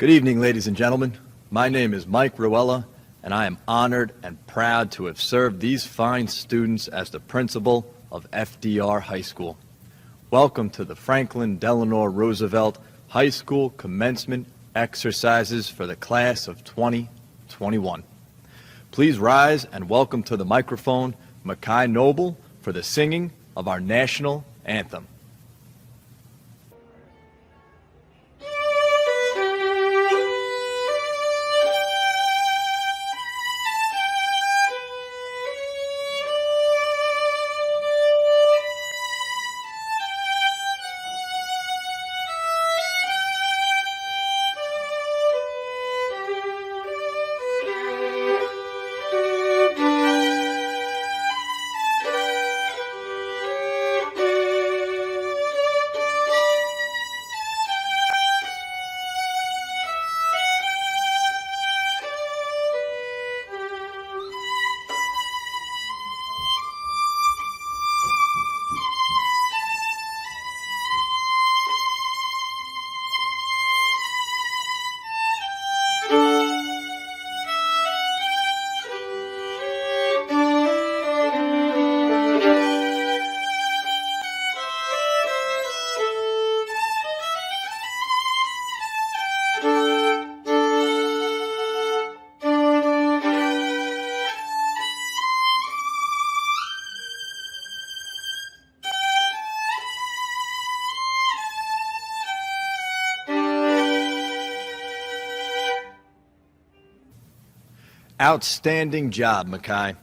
Good evening, ladies and gentlemen. My name is Mike Ruella, and I am honored and proud to have served these fine students as the principal of FDR High School. Welcome to the Franklin Delano Roosevelt High School commencement exercises for the class of 2021. Please rise and welcome to the microphone Mackay Noble for the singing of our national anthem. Outstanding job, Mackay.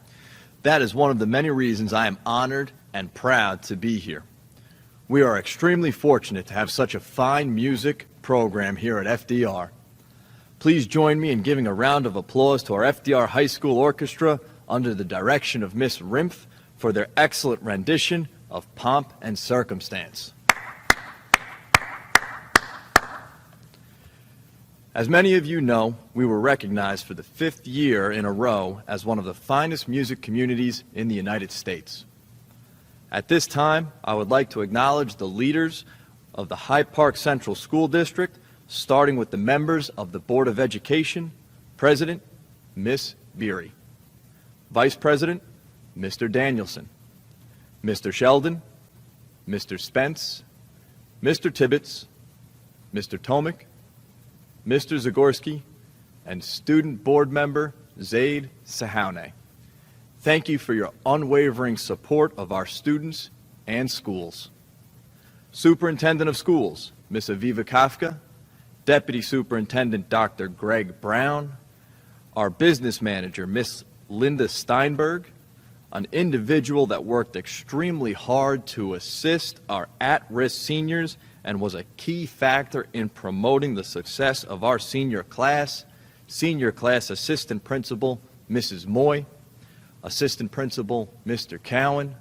That is one of the many reasons I am honored and proud to be here. We are extremely fortunate to have such a fine music program here at FDR. Please join me in giving a round of applause to our FDR High School Orchestra under the direction of Miss Rimpf for their excellent rendition of Pomp and Circumstance. As many of you know, we were recognized for the 5th year in a row as one of the finest music communities in the United States. At this time, I would like to acknowledge the leaders of the Hyde Park Central School District, starting with the members of the Board of Education, President, Miss Beery, Vice President, Mr. Danielson, Mr. Sheldon, Mr. Spence, Mr. Tibbetts, Mr. Tomic, Mr. Zagorski, and student board member Zaid Sahoune. Thank you for your unwavering support of our students and schools. Superintendent of Schools, Ms. Aviva Kafka, Deputy Superintendent Dr. Greg Brown, our business manager, Ms. Linda Steinberg, an individual that worked extremely hard to assist our at-risk seniors and was a key factor in promoting the success of our senior class assistant principal, Mrs. Moy, assistant principal, Mr. Cowan,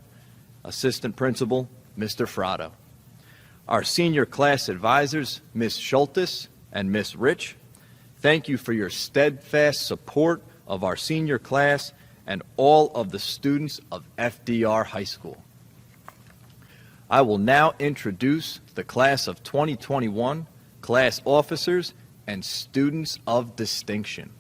assistant principal, Mr. Frado. Our senior class advisors, Ms. Schultes and Ms. Rich, thank you for your steadfast support of our senior class and all of the students of FDR High School. I will now introduce the class of 2021 class officers and students of distinction.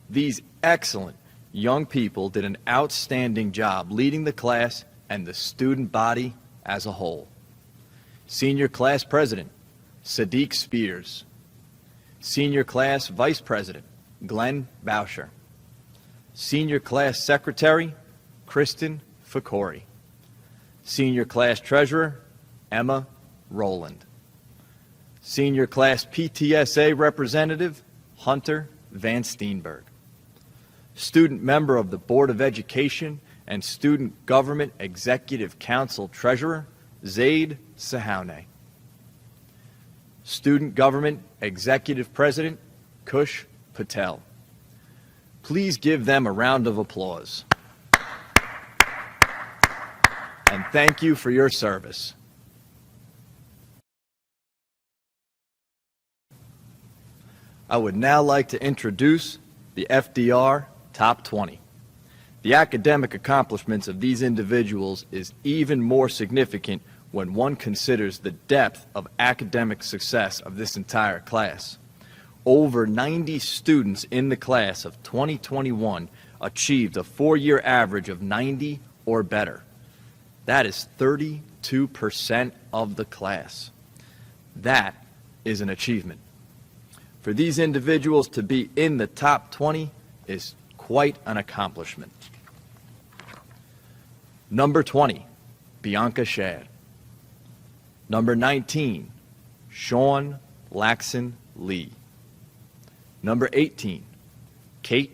These excellent young people did an outstanding job leading the class and the student body as a whole. Senior Class President, Sadiq Spears. Senior Class Vice President, Glenn Boucher. Senior Class Secretary, Kristen Ficori. Senior Class Treasurer, Emma Rowland. Senior Class PTSA Representative, Hunter Van Steenberg. Student Member of the Board of Education and Student Government Executive Council Treasurer, Zaid Sahoune. Student Government Executive President, Kush Patel. Please give them a round of applause. And thank you for your service. I would now like to introduce the FDR Top 20. The academic accomplishments of these individuals is even more significant when one considers the depth of academic success of this entire class. over 90 students in the class of 2021 achieved a 4-year average of 90 or better. That is 32% of the class. That is an achievement. For these individuals to be in the top 20 is quite an accomplishment. Number 20, Bianca Shad. Number 19, Sean Laxon Lee. Number 18, Kate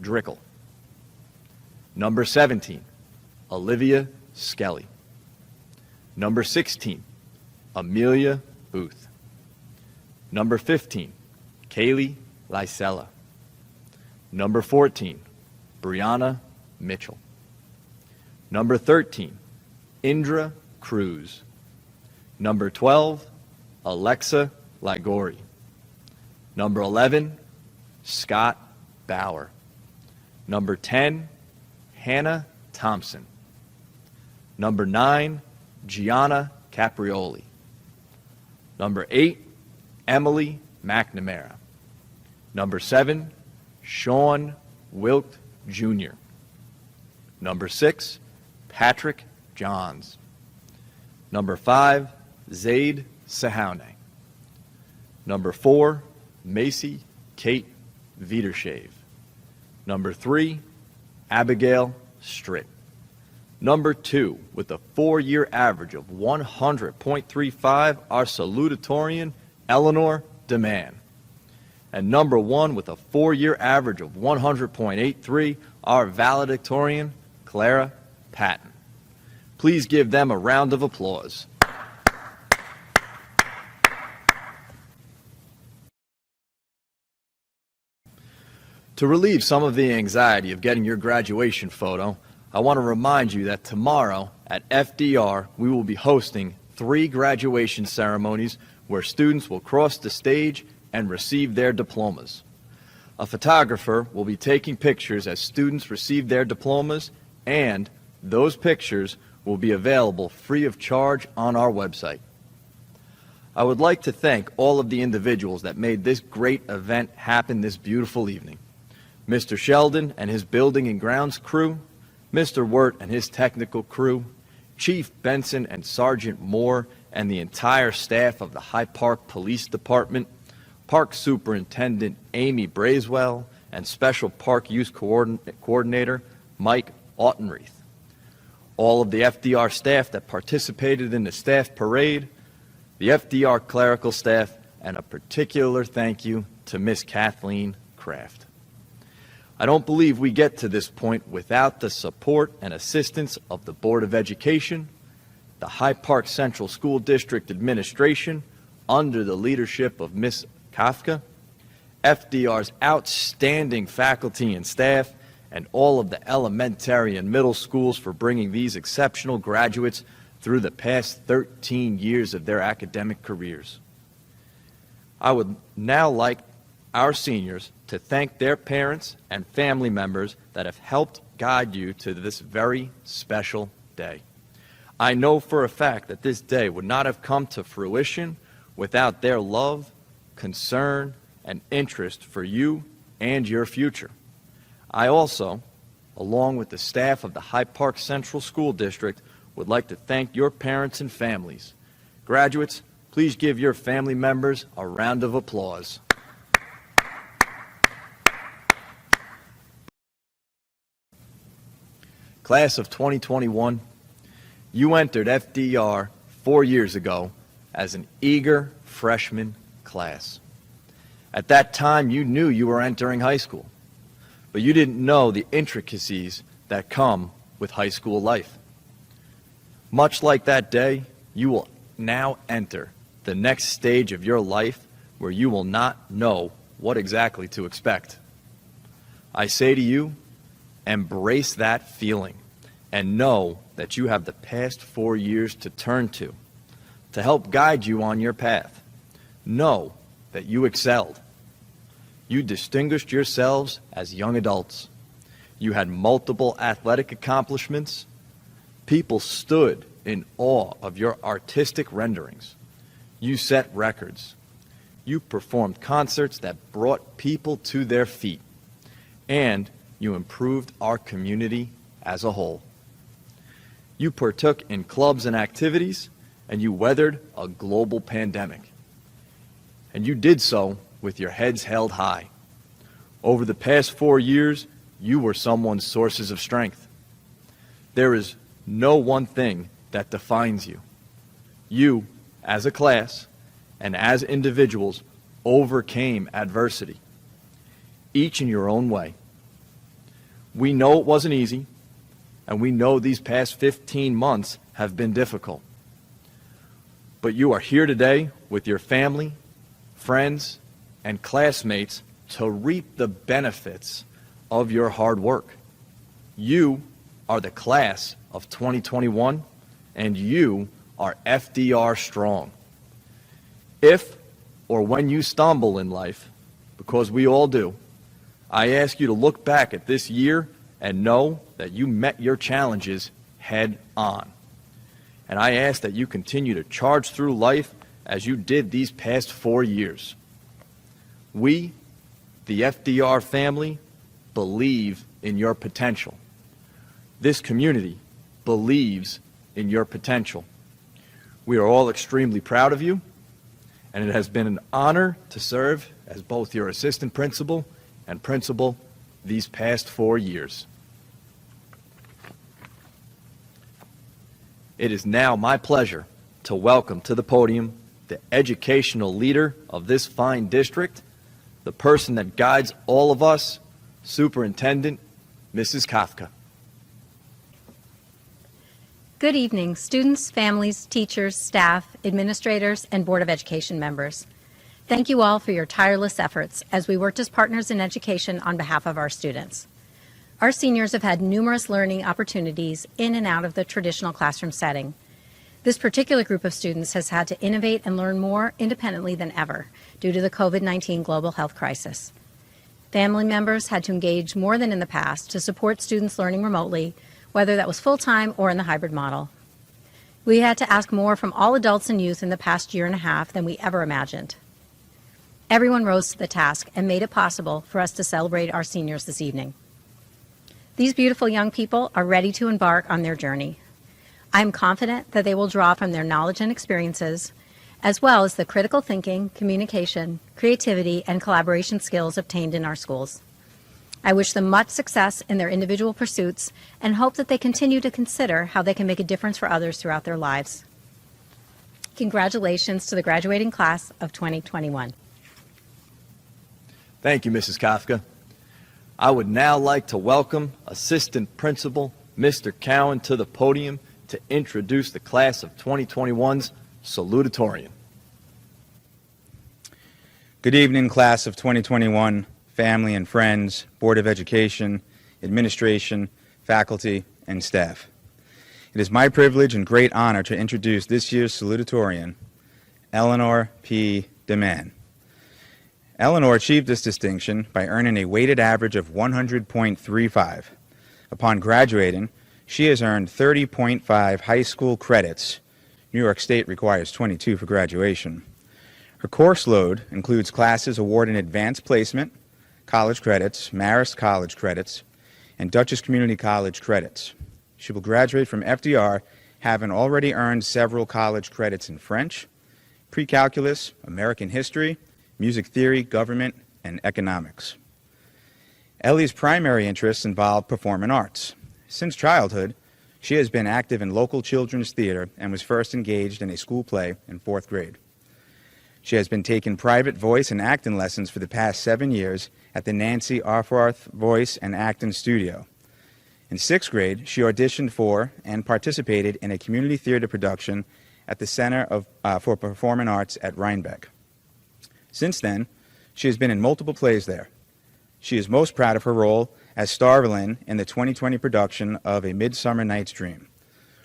Drickle. Number 17, Olivia Skelly. Number 16, Amelia Booth. Number 15, Kaylee Lysella. Number 14, Brianna Mitchell. Number 13, Indra Cruz. Number 12, Alexa Lagori. Number 11, Scott Bauer. Number 10, Hannah Thompson. Number 9, Gianna Caprioli. Number 8, Emily McNamara. Number 7, Sean Wilk Jr. Number 6, Patrick Johns. Number 5, Zaid Sahoune. Number 4, Macy Kate Vidershave. Number 3, Abigail Stritt. Number 2, with a 4-year average of 100.35, our salutatorian, Eleanor DeMann. And number 1, with a 4-year average of 100.83, our valedictorian, Clara Patton. Please give them a round of applause. To relieve some of the anxiety of getting your graduation photo, I want to remind you that tomorrow at FDR we will be hosting 3 graduation ceremonies where students will cross the stage and receive their diplomas. A photographer will be taking pictures as students receive their diplomas, and those pictures will be available free of charge on our website. I would like to thank all of the individuals that made this great event happen this beautiful evening. Mr. Sheldon and his building and grounds crew, Mr. Wirt and his technical crew, Chief Benson and Sergeant Moore and the entire staff of the Hyde Park Police Department, Park Superintendent Amy Braswell, and Special Park Use Coordinator Mike Autenreith. All of the FDR staff that participated in the staff parade, the FDR clerical staff, and a particular thank you to Miss Kathleen Kraft. I don't believe we get to this point without the support and assistance of the Board of Education, the Hyde Park Central School District Administration, under the leadership of Miss Kafka, FDR's outstanding faculty and staff, and all of the elementary and middle schools for bringing these exceptional graduates through the past 13 years of their academic careers. I would now like our seniors to thank their parents and family members that have helped guide you to this very special day. I know for a fact that this day would not have come to fruition without their love, concern, and interest for you and your future. I also, along with the staff of the Hyde Park Central School District, would like to thank your parents and families. Graduates, please give your family members a round of applause. Class of 2021, you entered FDR 4 years ago as an eager freshman class. At that time, you knew you were entering high school, but you didn't know the intricacies that come with high school life. Much like that day, you will now enter the next stage of your life where you will not know what exactly to expect. I say to you, embrace that feeling and know that you have the past 4 years to turn to help guide you on your path. Know that you excelled. You distinguished yourselves as young adults. You had multiple athletic accomplishments. People stood in awe of your artistic renderings. You set records. You performed concerts that brought people to their feet, and you improved our community as a whole. You partook in clubs and activities, and you weathered a global pandemic. And you did so with your heads held high. Over the past 4 years, you were someone's sources of strength. There is no one thing that defines you. You, as a class and as individuals, overcame adversity, each in your own way. We know it wasn't easy, and we know these past 15 months have been difficult. But you are here today with your family, friends, and classmates to reap the benefits of your hard work. You are the class of 2021, and you are FDR strong. If or when you stumble in life, because we all do, I ask you to look back at this year and know that you met your challenges head on. And I ask that you continue to charge through life as you did these past 4 years. We, the FDR family, believe in your potential. This community believes in your potential. We are all extremely proud of you, and it has been an honor to serve as both your assistant principal and principal these past 4 years. It is now my pleasure to welcome to the podium the educational leader of this fine district, the person that guides all of us, Superintendent Mrs. Kafka. Good evening, students, families, teachers, staff, administrators, and Board of Education members. Thank you all for your tireless efforts as we worked as partners in education on behalf of our students. Our seniors have had numerous learning opportunities in and out of the traditional classroom setting. This particular group of students has had to innovate and learn more independently than ever due to the COVID-19 global health crisis. Family members had to engage more than in the past to support students learning remotely, whether that was full-time or in the hybrid model. We had to ask more from all adults and youth in the past year and a half than we ever imagined. Everyone rose to the task and made it possible for us to celebrate our seniors this evening. These beautiful young people are ready to embark on their journey. I am confident that they will draw from their knowledge and experiences, as well as the critical thinking, communication, creativity, and collaboration skills obtained in our schools. I wish them much success in their individual pursuits and hope that they continue to consider how they can make a difference for others throughout their lives. Congratulations to the graduating class of 2021. Thank you, Mrs. Kafka. I would now like to welcome Assistant Principal Mr. Cowan to the podium to introduce the class of 2021's salutatorian. Good evening, class of 2021, family and friends, Board of Education, administration, faculty, and staff. It is my privilege and great honor to introduce this year's salutatorian, Eleanor P. DeMann. Eleanor achieved this distinction by earning a weighted average of 100.35. Upon graduating, she has earned 30.5 high school credits. New York State requires 22 for graduation. Her course load includes classes awarding advanced placement, college credits, Marist College credits, and Dutchess Community College credits. She will graduate from FDR having already earned several college credits in French, pre-calculus, American history, music theory, government, and economics. Ellie's primary interests involve performing arts. Since childhood, she has been active in local children's theater and was first engaged in a school play in 4th grade. She has been taking private voice and acting lessons for the past 7 years at the Nancy Arfarth Voice and Acting Studio. In 6th grade, she auditioned for and participated in a community theater production at the Center for Performing Arts at Rhinebeck. Since then, she has been in multiple plays there. She is most proud of her role as Starvelin in the 2020 production of A Midsummer Night's Dream,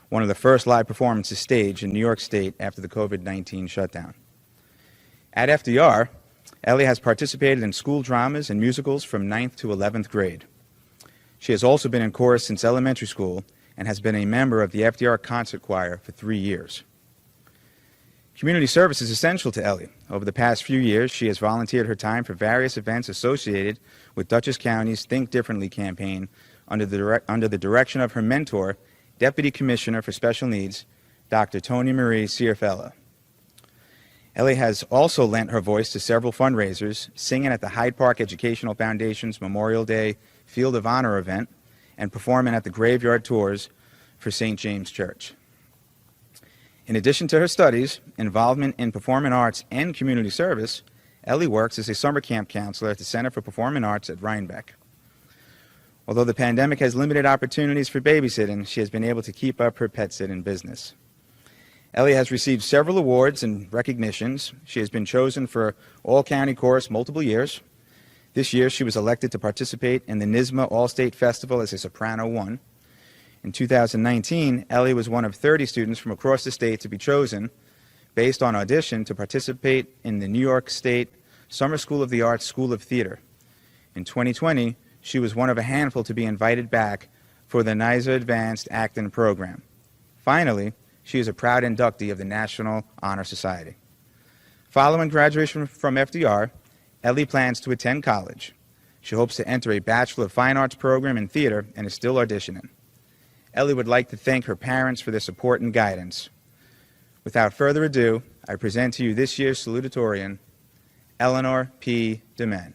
one of the first live performances staged in New York State after the COVID-19 shutdown. At FDR, Ellie has participated in school dramas and musicals from 9th to 11th grade. She has also been in chorus since elementary school and has been a member of the FDR Concert Choir for 3 years. Community service is essential to Ellie. Over the past few years, she has volunteered her time for various events associated with Dutchess County's Think Differently campaign under the direction of her mentor, Deputy Commissioner for Special Needs, Dr. Tony Marie Ciarfella. Ellie has also lent her voice to several fundraisers, singing at the Hyde Park Educational Foundation's Memorial Day Field of Honor event and performing at the Graveyard Tours for St. James Church. In addition to her studies, involvement in performing arts, and community service, Ellie works as a summer camp counselor at the Center for Performing Arts at Rhinebeck. Although the pandemic has limited opportunities for babysitting, she has been able to keep up her pet sitting business. Ellie has received several awards and recognitions. She has been chosen for All-County Chorus multiple years. This year, she was elected to participate in the NYSSMA All-State Festival as a Soprano 1. In 2019, Ellie was one of 30 students from across the state to be chosen, based on audition, to participate in the New York State Summer School of the Arts School of Theater. In 2020, she was one of a handful to be invited back for the NYSSA Advanced Acting Program. Finally, she is a proud inductee of the National Honor Society. Following graduation from FDR, Ellie plans to attend college. She hopes to enter a Bachelor of Fine Arts program in theater and is still auditioning. Ellie would like to thank her parents for their support and guidance. Without further ado, I present to you this year's salutatorian, Eleanor P. DeMen.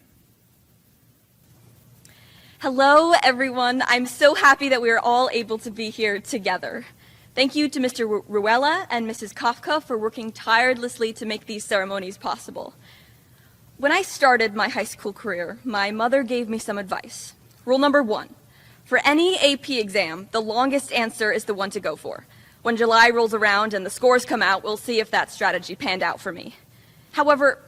Hello, everyone. I'm so happy that we are all able to be here together. Thank you to Mr. Ruella and Mrs. Kafka for working tirelessly to make these ceremonies possible. When I started my high school career, my mother gave me some advice. Rule number 1. For any AP exam, the longest answer is the one to go for. When July rolls around and the scores come out, we'll see if that strategy panned out for me. However,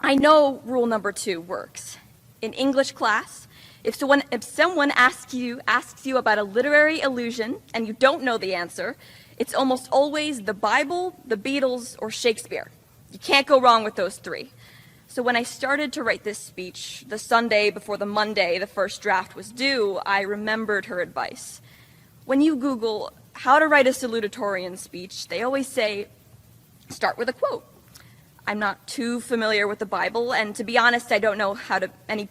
I know rule number 2 works. In English class, if someone asks you about a literary allusion and you don't know the answer, it's almost always the Bible, the Beatles, or Shakespeare. You can't go wrong with those 3. So when I started to write this speech, the Sunday before the Monday the first draft was due, I remembered her advice. When you Google how to write a salutatorian speech, they always say, start with a quote. I'm not too familiar with the Bible, and to be honest, I don't know that many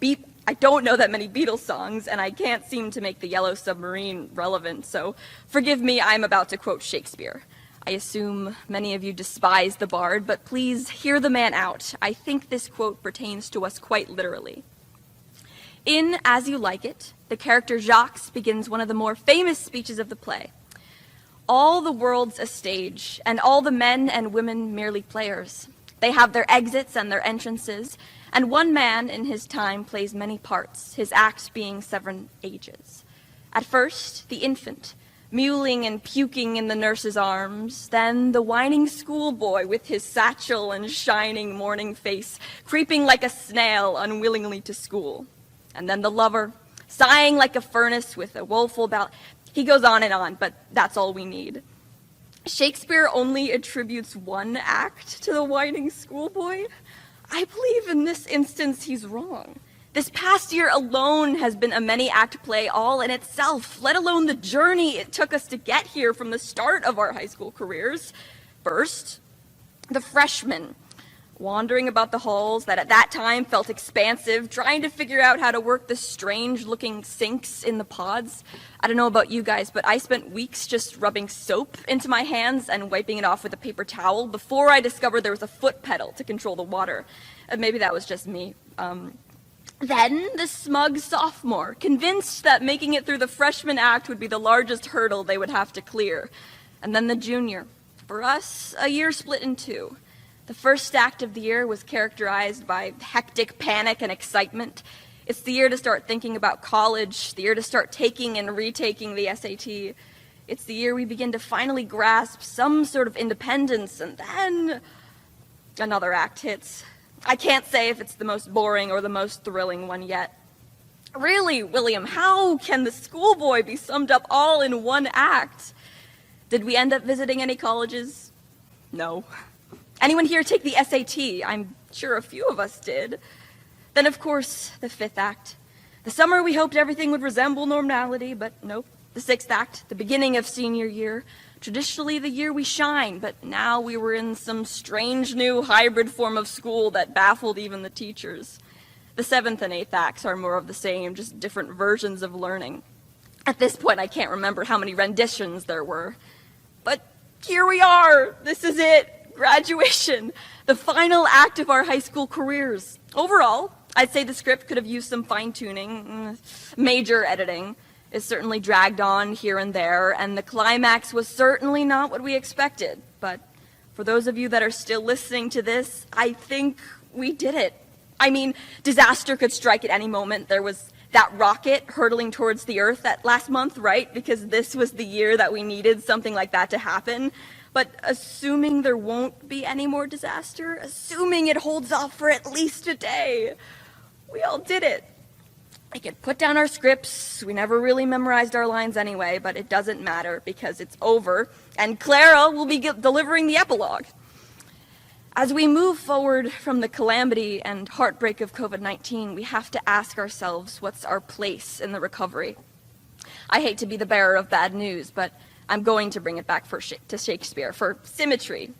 Beatles songs, and I can't seem to make the Yellow Submarine relevant, so forgive me, I'm about to quote Shakespeare. I assume many of you despise the bard, but please hear the man out. I think this quote pertains to us quite literally. In As You Like It, the character Jacques begins one of the more famous speeches of the play. All the world's a stage, and all the men and women merely players. They have their exits and their entrances, and one man in his time plays many parts, his acts being 7 ages. At first, the infant, mewling and puking in the nurse's arms, then the whining schoolboy with his satchel and shining morning face, creeping like a snail unwillingly to school. And then the lover, sighing like a furnace with a woeful ballad. He goes on, but that's all we need. Shakespeare only attributes 1 act to the whining schoolboy. I believe in this instance he's wrong. This past year alone has been a many-act play all in itself, let alone the journey it took us to get here from the start of our high school careers. First, the freshmen, wandering about the halls that at that time felt expansive, trying to figure out how to work the strange-looking sinks in the pods. I don't know about you guys, but I spent weeks just rubbing soap into my hands and wiping it off with a paper towel before I discovered there was a foot pedal to control the water. Maybe that was just me. Then the smug sophomore, convinced that making it through the freshman act would be the largest hurdle they would have to clear. And then the junior. For us, a year split in 2. The first act of the year was characterized by hectic panic and excitement. It's the year to start thinking about college, the year to start taking and retaking the SAT. It's the year we begin to finally grasp some sort of independence, and then another act hits. I can't say if it's the most boring or the most thrilling one yet. Really, William, how can the schoolboy be summed up all in 1 act? Did we end up visiting any colleges? No. Anyone here take the SAT? I'm sure a few of us did. Then, of course, the 5th act. The summer we hoped everything would resemble normality, but nope. The 6th act, the beginning of senior year. traditionally the year we shine, but now we were in some strange new hybrid form of school that baffled even the teachers. The 7th and 8th acts are more of the same, just different versions of learning. At this point, I can't remember how many renditions there were. But here we are. This is it. Graduation. The final act of our high school careers. Overall, I'd say the script could have used some fine-tuning. Major editing is certainly dragged on here and there, and the climax was certainly not what we expected. But for those of you that are still listening to this, I think we did it. I mean, disaster could strike at any moment. There was that rocket hurtling towards the Earth that last month, right? Because this was the year that we needed something like that to happen. But assuming there won't be any more disaster, assuming it holds off for at least a day, we all did it. We could put down our scripts. We never really memorized our lines anyway, but it doesn't matter because it's over, and Clara will be delivering the epilogue. As we move forward from the calamity and heartbreak of COVID-19, we have to ask ourselves, what's our place in the recovery? I hate to be the bearer of bad news, but I'm going to bring it back to Shakespeare for symmetry.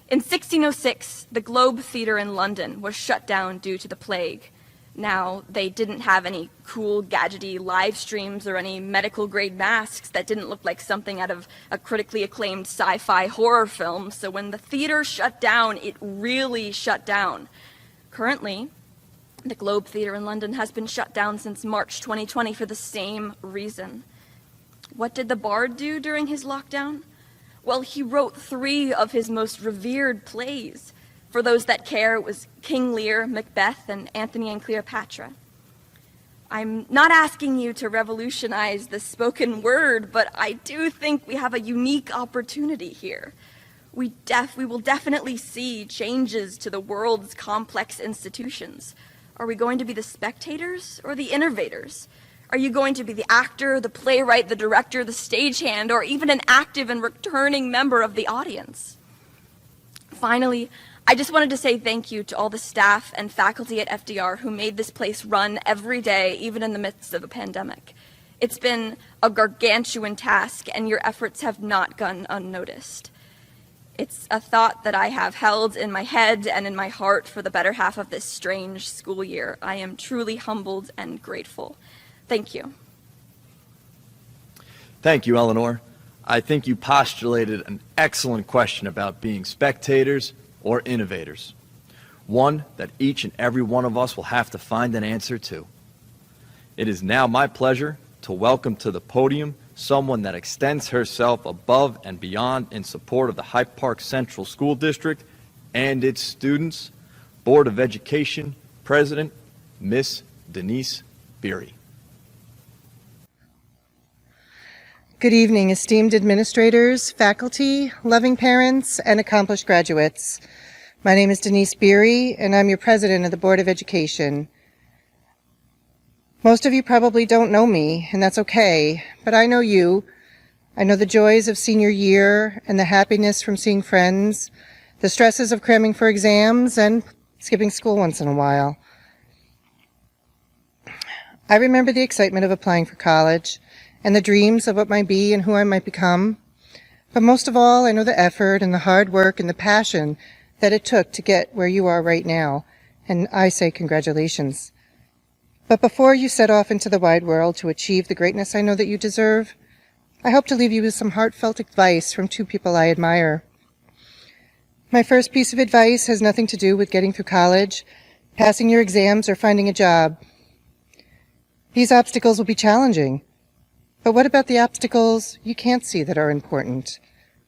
In 1606, the Globe Theatre in London was shut down due to the plague. Now, they didn't have any cool, gadgety live streams or any medical-grade masks that didn't look like something out of a critically acclaimed sci-fi horror film, so when the theater shut down, it really shut down. Currently, the Globe Theatre in London has been shut down since March 2020 for the same reason. What did the Bard do during his lockdown? Well, he wrote 3 of his most revered plays. For those that care, it was King Lear, Macbeth, and Antony and Cleopatra. I'm not asking you to revolutionize the spoken word, but I do think we have a unique opportunity here. We will definitely see changes to the world's complex institutions. Are we going to be the spectators or the innovators? Are you going to be the actor, the playwright, the director, the stagehand, or even an active and returning member of the audience? Finally, I just wanted to say thank you to all the staff and faculty at FDR who made this place run every day, even in the midst of a pandemic. It's been a gargantuan task, and your efforts have not gone unnoticed. It's a thought that I have held in my head and in my heart for the better half of this strange school year. I am truly humbled and grateful. Thank you. Thank you, Eleanor. I think you postulated an excellent question about being spectators or innovators, one that each and every one of us will have to find an answer to. It is now my pleasure to welcome to the podium someone that extends herself above and beyond in support of the Hyde Park Central School District and its students, Board of Education President, Miss Denise Beery. Good evening, esteemed administrators, faculty, loving parents, and accomplished graduates. My name is Denise Beery, and I'm your president of the Board of Education. Most of you probably don't know me, and that's okay, but I know you. I know the joys of senior year and the happiness from seeing friends, the stresses of cramming for exams, and skipping school once in a while. I remember the excitement of applying for college, and the dreams of what might be and who I might become. But most of all, I know the effort and the hard work and the passion that it took to get where you are right now, and I say congratulations. But before you set off into the wide world to achieve the greatness I know that you deserve, I hope to leave you with some heartfelt advice from 2 people I admire. My first piece of advice has nothing to do with getting through college, passing your exams, or finding a job. These obstacles will be challenging. But what about the obstacles you can't see that are important?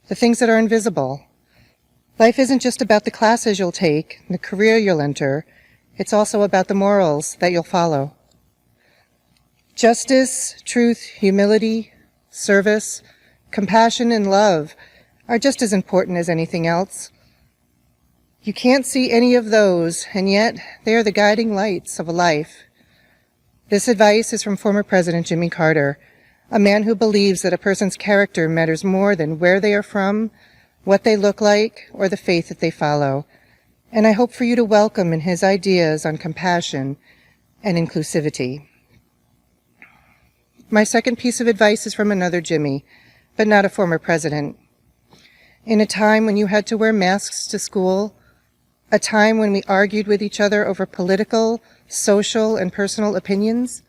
The things that are invisible? Life isn't just about the classes you'll take, the career you'll enter. It's also about the morals that you'll follow. Justice, truth, humility, service, compassion, and love are just as important as anything else. You can't see any of those, and yet they are the guiding lights of a life. This advice is from former President Jimmy Carter, a man who believes that a person's character matters more than where they are from, what they look like, or the faith that they follow. And I hope for you to welcome in his ideas on compassion and inclusivity. My second piece of advice is from another Jimmy, but not a former president. In a time when you had to wear masks to school, a time when we argued with each other over political, social, and personal opinions,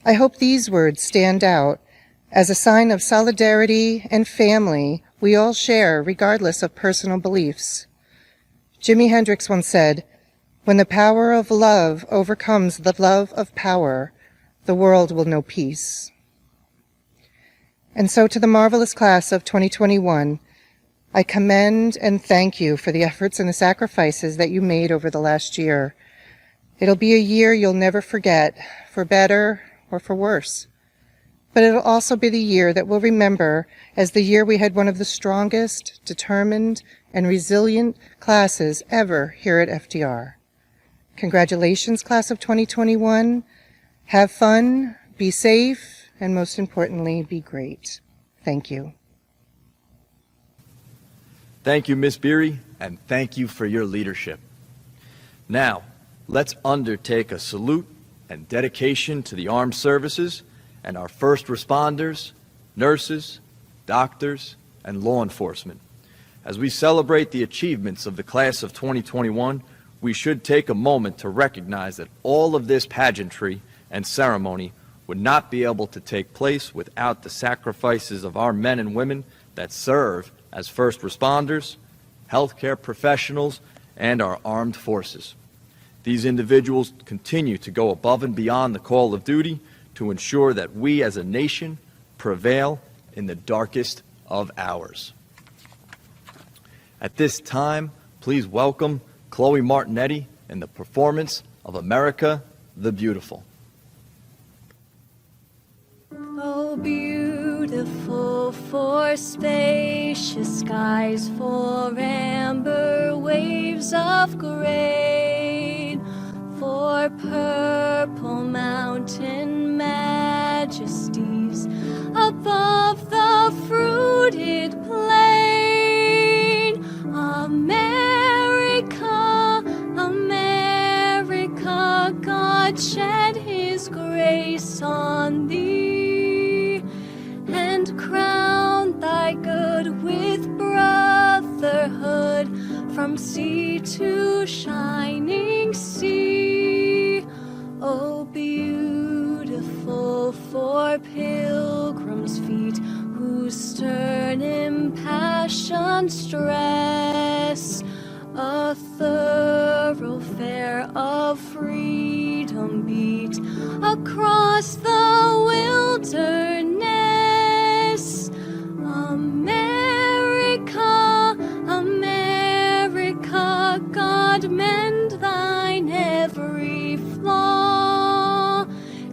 I hope these words stand out as a sign of solidarity and family we all share regardless of personal beliefs. Jimi Hendrix once said, "When the power of love overcomes the love of power, the world will know peace." And so to the marvelous class of 2021, I commend and thank you for the efforts and the sacrifices that you made over the last year. It'll be a year you'll never forget, for better or for worse. But it'll also be the year that we'll remember as the year we had one of the strongest, determined, and resilient classes ever here at FDR. Congratulations, class of 2021. Have fun, be safe, and most importantly, be great. Thank you. Thank you, Ms. Beery, and thank you for your leadership. Now, let's undertake a salute and dedication to the armed services and our first responders, nurses, doctors, and law enforcement. As we celebrate the achievements of the class of 2021, we should take a moment to recognize that all of this pageantry and ceremony would not be able to take place without the sacrifices of our men and women that serve as first responders, healthcare professionals, and our armed forces. These individuals continue to go above and beyond the call of duty to ensure that we as a nation prevail in the darkest of hours. At this time, please welcome Chloe Martinetti in the performance of America the Beautiful. Oh, beautiful for spacious skies, for amber waves of grain, for purple mountain majesties above the fruited plain. America, America, God shed his grace on thee, and crown thy good with brotherhood from sea to shining sea. Oh, beautiful for pilgrims' feet whose stern impassioned stress a thoroughfare of freedom beat across the wilderness. America, America, God mend thine every flaw,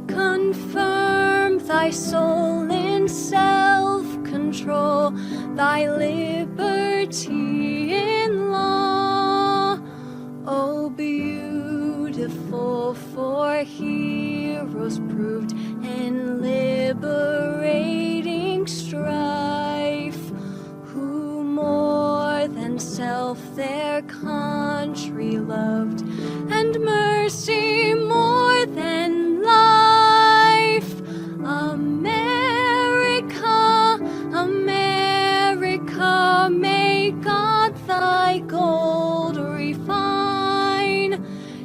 confirm thy soul in self-control, thy liberty in law. Oh, beautiful for heroes proved in liberating strife, who more than self their country loved, and mercy more than life. America, America, may God thy gold refine,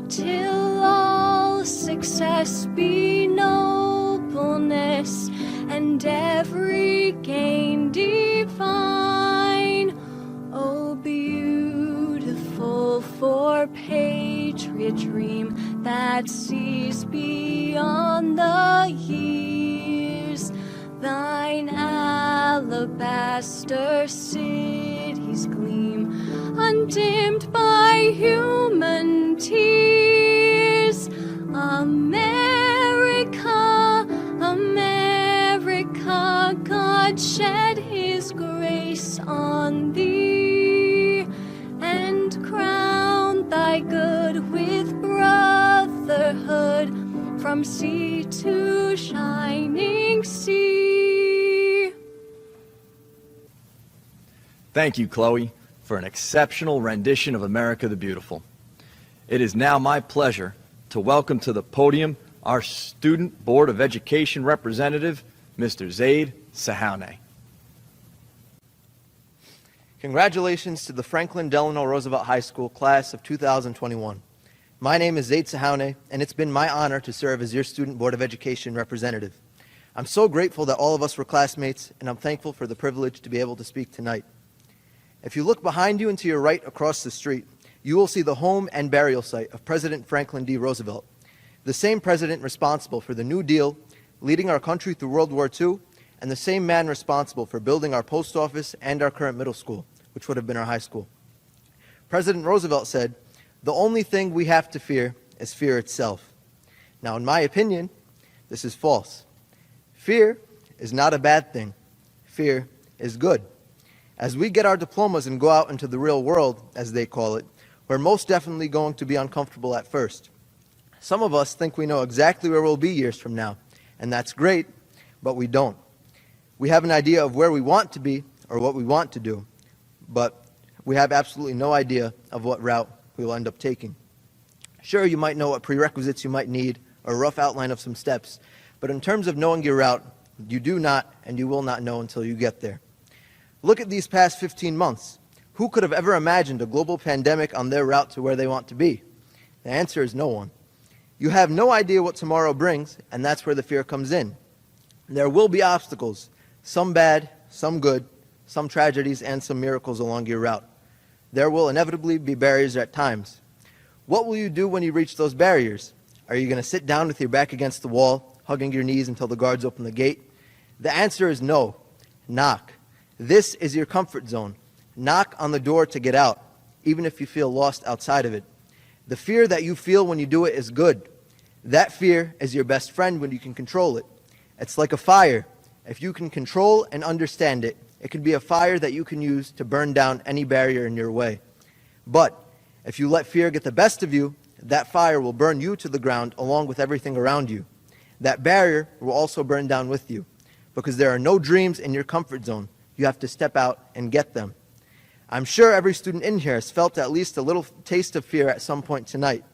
till all success be nobleness, and every gain divine. Oh, beautiful for patriot dream that sees beyond the years, thine alabaster cities gleam, undimmed by human tears. America, America, God shed his grace on thee, and crown thy good with brotherhood from sea to shining sea. Thank you, Chloe, for an exceptional rendition of America the Beautiful. It is now my pleasure to welcome to the podium our Student Board of Education representative, Mr. Zaid Sahouneh. Congratulations to the Franklin Delano Roosevelt High School class of 2021. My name is Zaid Sahoune, and it's been my honor to serve as your Student Board of Education representative. I'm so grateful that all of us were classmates, and I'm thankful for the privilege to be able to speak tonight. If you look behind you and to your right across the street, you will see the home and burial site of President Franklin D. Roosevelt, the same president responsible for the New Deal, leading our country through World War II, and the same man responsible for building our post office and our current middle school, which would have been our high school. President Roosevelt said, "The only thing we have to fear is fear itself." Now, in my opinion, this is false. Fear is not a bad thing. Fear is good. As we get our diplomas and go out into the real world, as they call it, we're most definitely going to be uncomfortable at first. Some of us think we know exactly where we'll be years from now, and that's great, but we don't. We have an idea of where we want to be or what we want to do, but we have absolutely no idea of what route we will end up taking. Sure, you might know what prerequisites you might need or a rough outline of some steps, but in terms of knowing your route, you do not and you will not know until you get there. Look at these past 15 months. Who could have ever imagined a global pandemic on their route to where they want to be? The answer is no one. You have no idea what tomorrow brings, and that's where the fear comes in. There will be obstacles, some bad, some good, some tragedies, and some miracles along your route. There will inevitably be barriers at times. What will you do when you reach those barriers? Are you going to sit down with your back against the wall, hugging your knees until the guards open the gate? The answer is no. Knock. This is your comfort zone. Knock on the door to get out, even if you feel lost outside of it. The fear that you feel when you do it is good. That fear is your best friend when you can control it. It's like a fire. If you can control and understand it, it can be a fire that you can use to burn down any barrier in your way. But if you let fear get the best of you, that fire will burn you to the ground along with everything around you. That barrier will also burn down with you, because there are no dreams in your comfort zone. You have to step out and get them. I'm sure every student in here has felt at least a little taste of fear at some point tonight.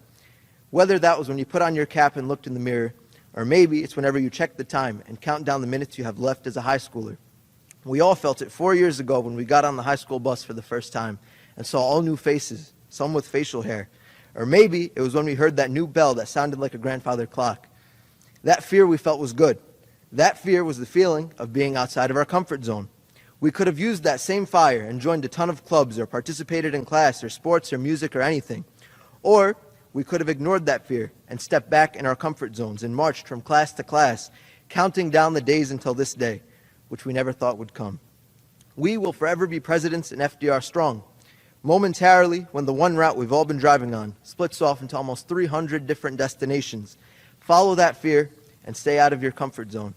Whether that was when you put on your cap and looked in the mirror, or maybe it's whenever you check the time and count down the minutes you have left as a high schooler. We all felt it 4 years ago when we got on the high school bus for the first time and saw all new faces, some with facial hair. Or maybe it was when we heard that new bell that sounded like a grandfather clock. That fear we felt was good. That fear was the feeling of being outside of our comfort zone. We could have used that same fire and joined a ton of clubs or participated in class or sports or music or anything. Or we could have ignored that fear and stepped back in our comfort zones and marched from class to class, counting down the days until this day, which we never thought would come. We will forever be presidents in FDR strong. Momentarily, when the one route we've all been driving on splits off into almost 300 different destinations, follow that fear and stay out of your comfort zone.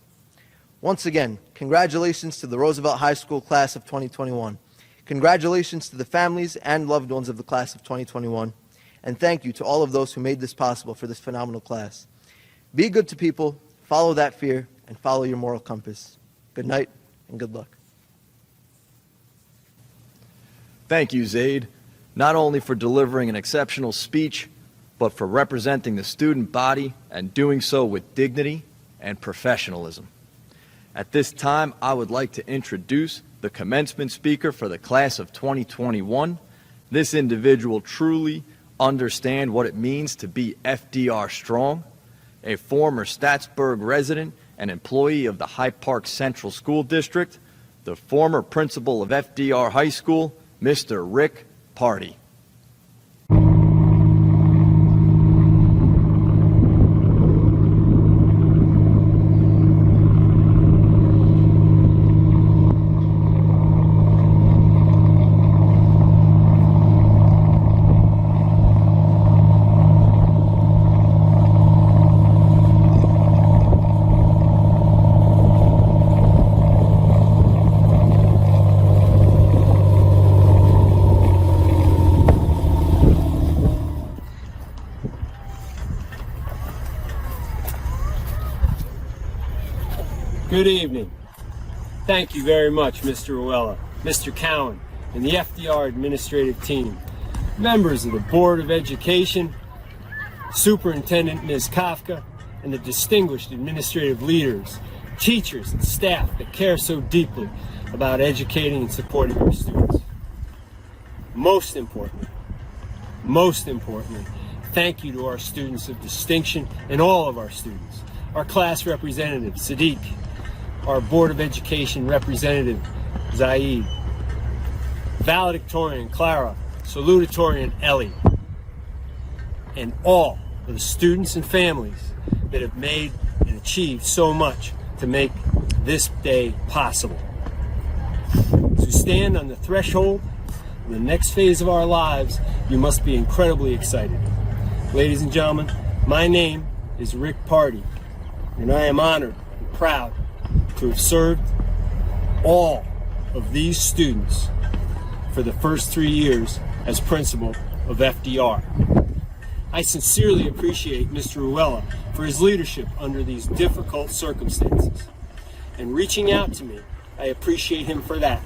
Once again, congratulations to the Roosevelt High School class of 2021. Congratulations to the families and loved ones of the class of 2021. And thank you to all of those who made this possible for this phenomenal class. Be good to people, follow that fear, and follow your moral compass. Good night and good luck. Thank you, Zaid, not only for delivering an exceptional speech, but for representing the student body and doing so with dignity and professionalism. At this time, I would like to introduce the commencement speaker for the class of 2021. This individual truly understands what it means to be FDR strong, a former Statsburg resident and employee of the Hyde Park Central School District, the former principal of FDR High School, Mr. Rick Party. Good evening. Thank you very much, Mr. Ruella, Mr. Cowan, and the FDR administrative team, members of the Board of Education, Superintendent Ms. Kafka, and the distinguished administrative leaders, teachers, and staff that care so deeply about educating and supporting our students. most importantly, thank you to our students of distinction and all of our students, our class representative, Sadiq, our Board of Education representative, Zaid, valedictorian, Clara, salutatorian, Ellie, and all of the students and families that have made and achieved so much to make this day possible. As we stand on the threshold of the next phase of our lives, you must be incredibly excited. Ladies and gentlemen, my name is Rick Pardee, and I am honored and proud to have served all of these students for the first 3 years as principal of FDR. I sincerely appreciate Mr. Ruella for his leadership under these difficult circumstances. And reaching out to me, I appreciate him for that,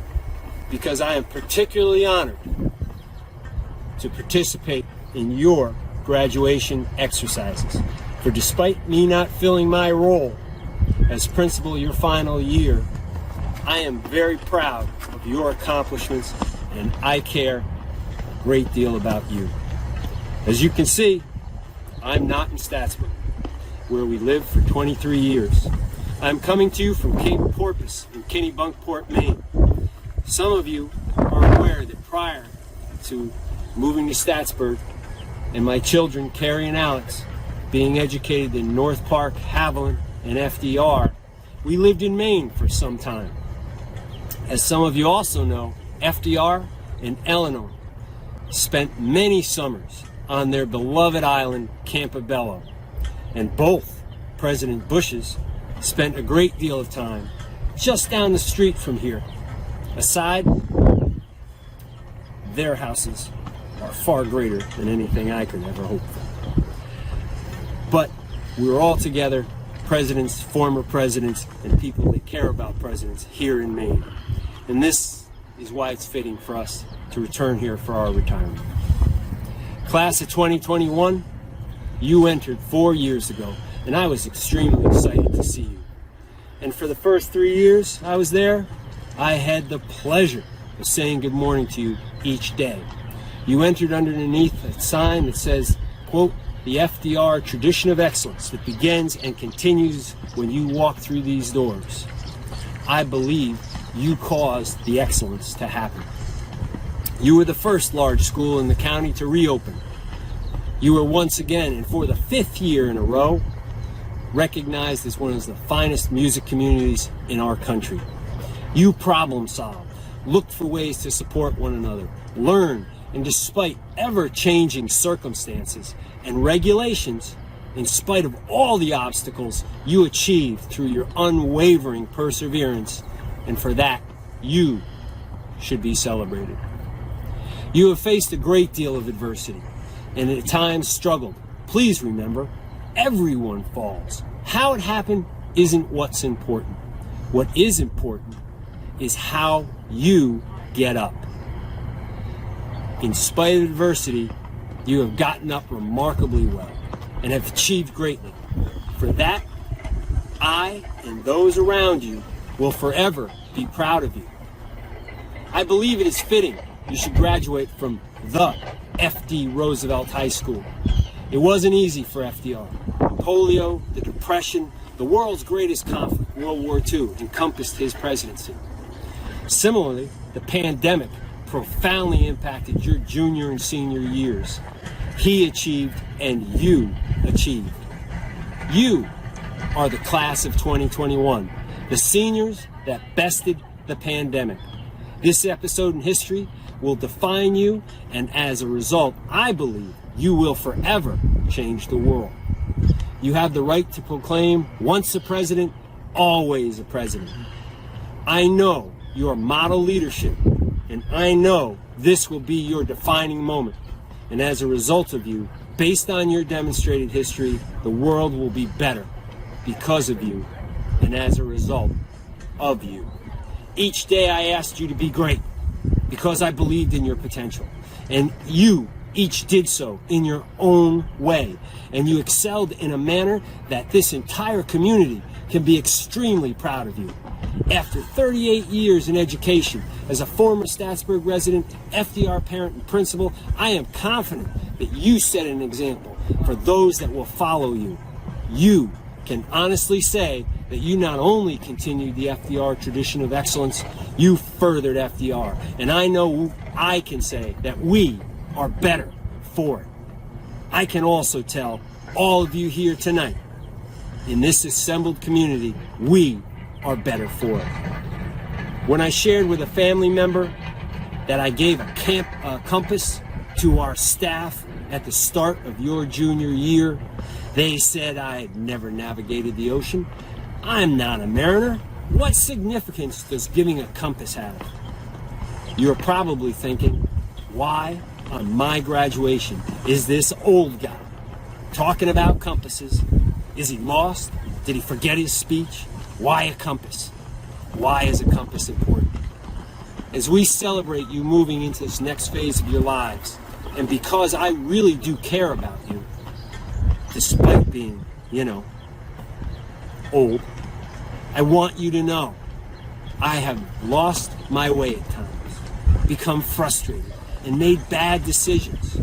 because I am particularly honored to participate in your graduation exercises. For despite me not filling my role as principal your final year, I am very proud of your accomplishments, and I care a great deal about you. As you can see, I'm not in Statsburg, where we lived for 23 years. I'm coming to you from Cape Porpoise in Kennebunkport, Maine. Some of you are aware that prior to moving to Statsburg and my children, Carrie and Alex, being educated in North Park, Haviland, and FDR, we lived in Maine for some time. As some of you also know, FDR and Eleanor spent many summers on their beloved island, Campobello, and both President Bushes spent a great deal of time just down the street from here. Aside, their houses are far greater than anything I could ever hope for. But we were all together, presidents, former presidents, and people that care about presidents here in Maine. And this is why it's fitting for us to return here for our retirement. Class of 2021, you entered 4 years ago, and I was extremely excited to see you. And for the first 3 years I was there, I had the pleasure of saying good morning to you each day. You entered underneath a sign that says, quote, the FDR tradition of excellence that begins and continues when you walk through these doors. I believe you caused the excellence to happen. You were the first large school in the county to reopen. You were once again, and for the 5th year in a row, recognized as one of the finest music communities in our country. You problem solved, looked for ways to support one another, learned, and despite ever-changing circumstances and regulations, in spite of all the obstacles, you achieved through your unwavering perseverance, and for that, you should be celebrated. You have faced a great deal of adversity, and at times struggled. Please remember, everyone falls. How it happened isn't what's important. What is important is how you get up. In spite of adversity, you have gotten up remarkably well and have achieved greatly. For that, I and those around you will forever be proud of you. I believe it is fitting you should graduate from the FD Roosevelt High School. It wasn't easy for FDR. Polio, the Depression, the world's greatest conflict, World War II, encompassed his presidency. Similarly, the pandemic profoundly impacted your junior and senior years. He achieved and you achieved. You are the class of 2021, the seniors that bested the pandemic. This episode in history will define you, and as a result, I believe you will forever change the world. You have the right to proclaim, once a president, always a president. I know your model leadership, and I know this will be your defining moment. And as a result of you, based on your demonstrated history, the world will be better because of you, and as a result of you. Each day I asked you to be great because I believed in your potential, and you each did so in your own way, and you excelled in a manner that this entire community can be extremely proud of you. After 38 years in education, as a former Staatsburg resident, FDR parent and principal, I am confident that you set an example for those that will follow you. You can honestly say that you not only continued the FDR tradition of excellence, you furthered FDR. And I know I can say that we are better for it. I can also tell all of you here tonight, in this assembled community, we are better for it. When I shared with a family member that I gave a compass to our staff at the start of your junior year, they said I had never navigated the ocean. I'm not a mariner. What significance does giving a compass have? You're probably thinking, why on my graduation is this old guy talking about compasses? Is he lost? Did he forget his speech? Why a compass? Why is a compass important? As we celebrate you moving into this next phase of your lives, and because I really do care about you, despite being, old, I want you to know I have lost my way at times, become frustrated, and made bad decisions.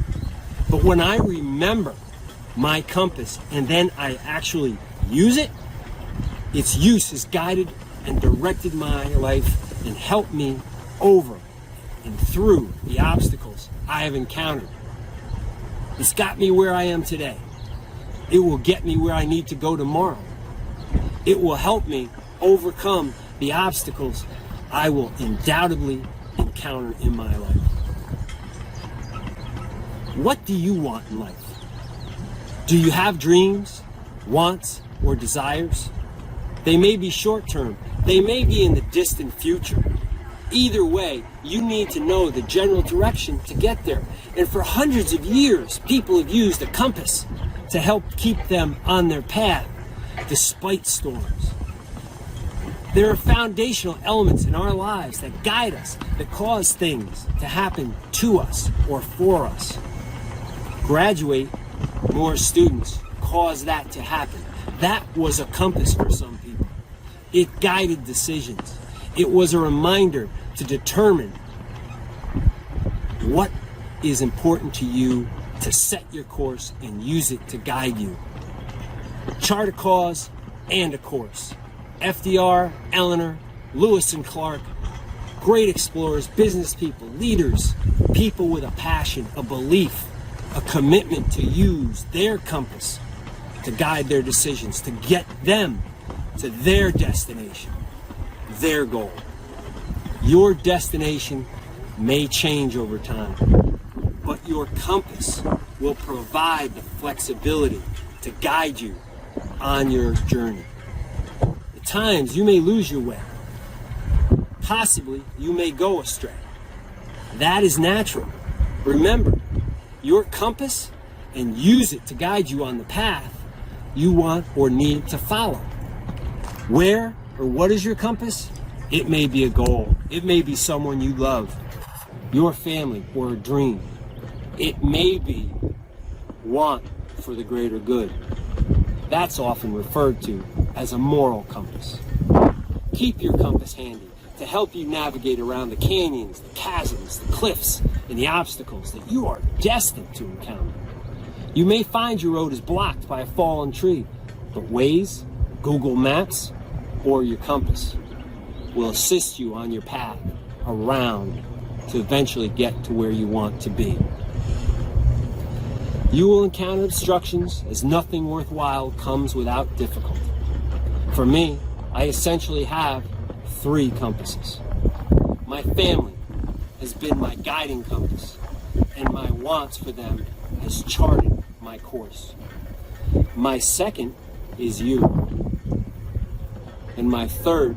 But when I remember my compass and then I actually use it, its use has guided and directed my life and helped me over and through the obstacles I have encountered. It's got me where I am today. It will get me where I need to go tomorrow. It will help me overcome the obstacles I will undoubtedly encounter in my life. What do you want in life? Do you have dreams, wants, or desires? They may be short-term. They may be in the distant future. Either way, you need to know the general direction to get there. And for hundreds of years, people have used a compass to help keep them on their path despite storms. There are foundational elements in our lives that guide us, that cause things to happen to us or for us. Graduate more students cause that to happen. That was a compass for some people. It guided decisions. It was a reminder to determine what is important to you, to set your course and use it to guide you. Chart a cause and a course. FDR, Eleanor, Lewis and Clark, great explorers, business people, leaders, people with a passion, a belief, a commitment to use their compass to guide their decisions, to get them to their destination, their goal. Your destination may change over time, but your compass will provide the flexibility to guide you on your journey. At times, you may lose your way. Possibly, you may go astray. That is natural. Remember, your compass, and use it to guide you on the path you want or need to follow. Where or what is your compass? It may be a goal. It may be someone you love, your family, or a dream. It may be want for the greater good. That's often referred to as a moral compass. Keep your compass handy to help you navigate around the canyons, the chasms, the cliffs, and the obstacles that you are destined to encounter. You may find your road is blocked by a fallen tree, but Waze, Google Maps, or your compass will assist you on your path around to eventually get to where you want to be. You will encounter obstructions, as nothing worthwhile comes without difficulty. For me, I essentially have 3 compasses. My family has been my guiding compass, and my wants for them has charted my course. My second is you. And my third,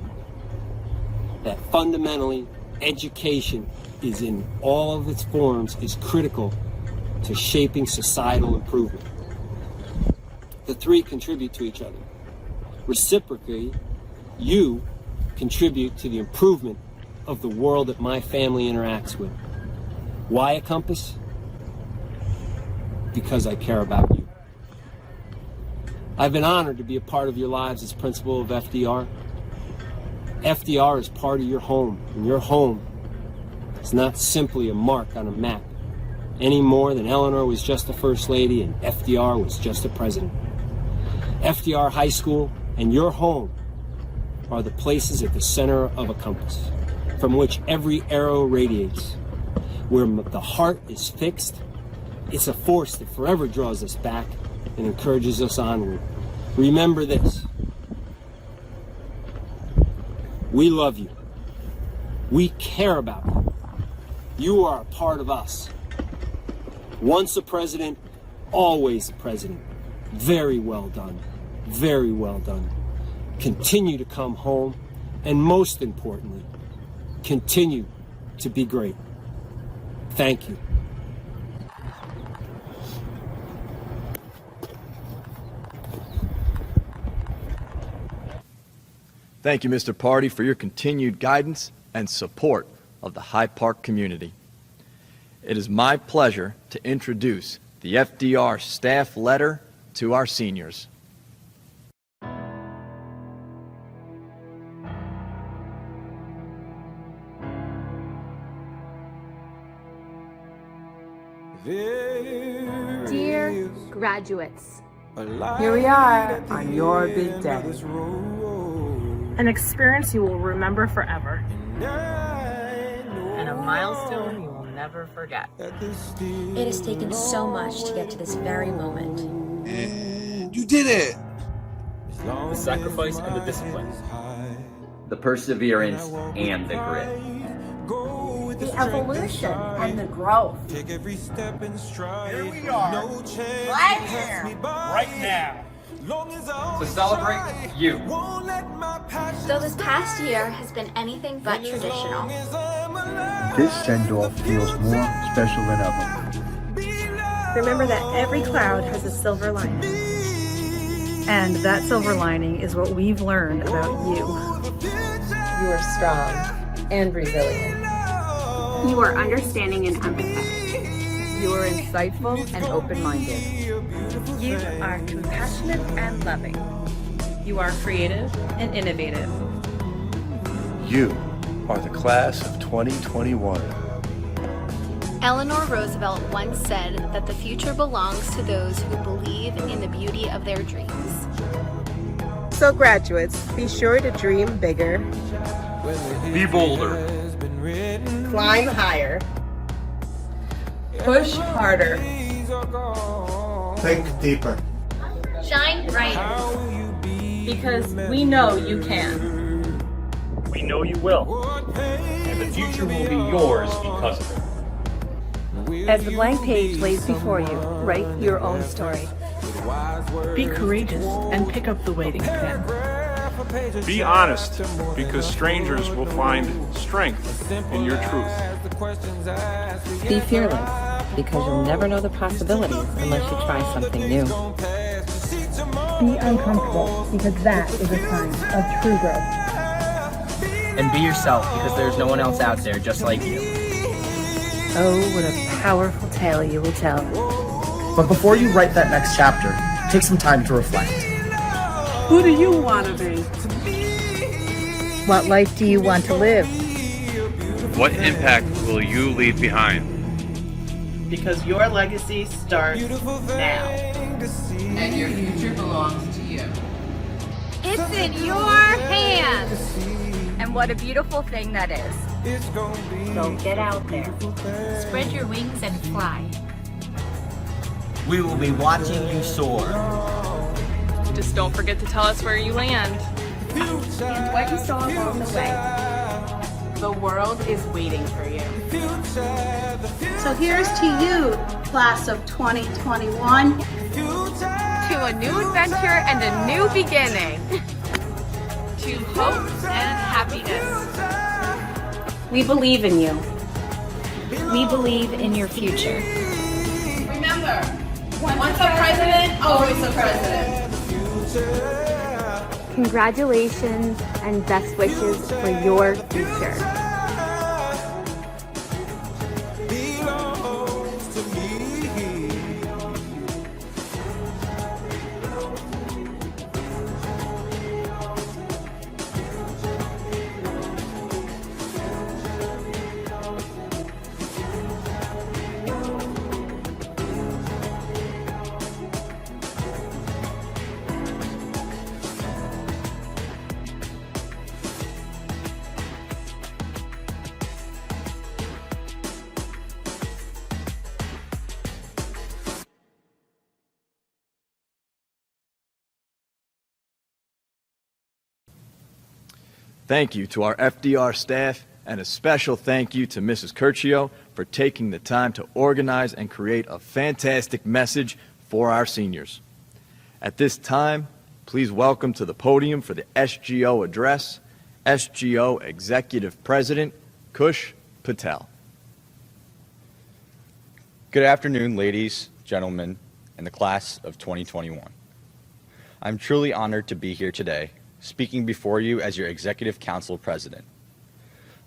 that fundamentally education is in all of its forms is critical to shaping societal improvement. The 3 contribute to each other. Reciprocally, you contribute to the improvement of the world that my family interacts with. Why a compass? Because I care about you. I've been honored to be a part of your lives as principal of FDR. FDR is part of your home, and your home is not simply a mark on a map, any more than Eleanor was just a first lady and FDR was just a president. FDR High School and your home are the places at the center of a compass, from which every arrow radiates. Where the heart is fixed, it's a force that forever draws us back and encourages us onward. Remember this. We love you. We care about you. You are a part of us. Once a president, always a president. Very well done. Very well done. Continue to come home, and most importantly, continue to be great. Thank you. Thank you, Mr. Pardee, for your continued guidance and support of the Hyde Park community. It is my pleasure to introduce the FDR staff letter to our seniors. Dear graduates, here we are on your big day. An experience you will remember forever. And a milestone you will never forget. It has taken so much to get to this very moment. And you did it! The sacrifice and the discipline. The perseverance and the grit. The evolution and the growth. Take every step in stride. Here we are, no change right here, right now. To celebrate you. Though this past year has been anything but traditional, this send-off feels more special than ever. Remember that every cloud has a silver lining. And that silver lining is what we've learned about you. You are strong and resilient. You are understanding and empathetic. You are insightful and open-minded. You are compassionate and loving. You are creative and innovative. You are the class of 2021. Eleanor Roosevelt once said that the future belongs to those who believe in the beauty of their dreams. So graduates, be sure to dream bigger. Be bolder. Climb higher. Push harder. Think deeper. Shine brighter. Because we know you can. We know you will. And the future will be yours because of it. As the blank page lays before you, write your own story. Be courageous and pick up the waiting pen. Be honest, because strangers will find strength in your truth. Be fearless, because you'll never know the possibilities unless you try something new. Be uncomfortable, because that is a sign of true growth. And be yourself, because there's no one else out there just like you. Oh, what a powerful tale you will tell. But before you write that next chapter, take some time to reflect. Who do you want to be? What life do you want to live? What impact will you leave behind? Because your legacy starts now. And your future belongs to you. It's in your hands! And what a beautiful thing that is. So get out there. Spread your wings and fly. We will be watching you soar. Just don't forget to tell us where you land. And what you saw along the way. The world is waiting for you. So here's to you, class of 2021. To a new adventure and a new beginning. To hope and happiness. We believe in you. We believe in your future. Remember, once a president, always a president. Congratulations and best wishes for your future. Thank you to our FDR staff, and a special thank you to Mrs. Curcio for taking the time to organize and create a fantastic message for our seniors. At this time, please welcome to the podium for the SGO address, SGO Executive President, Kush Patel. Good afternoon, ladies, gentlemen, and the class of 2021. I'm truly honored to be here today, speaking before you as your Executive Council President.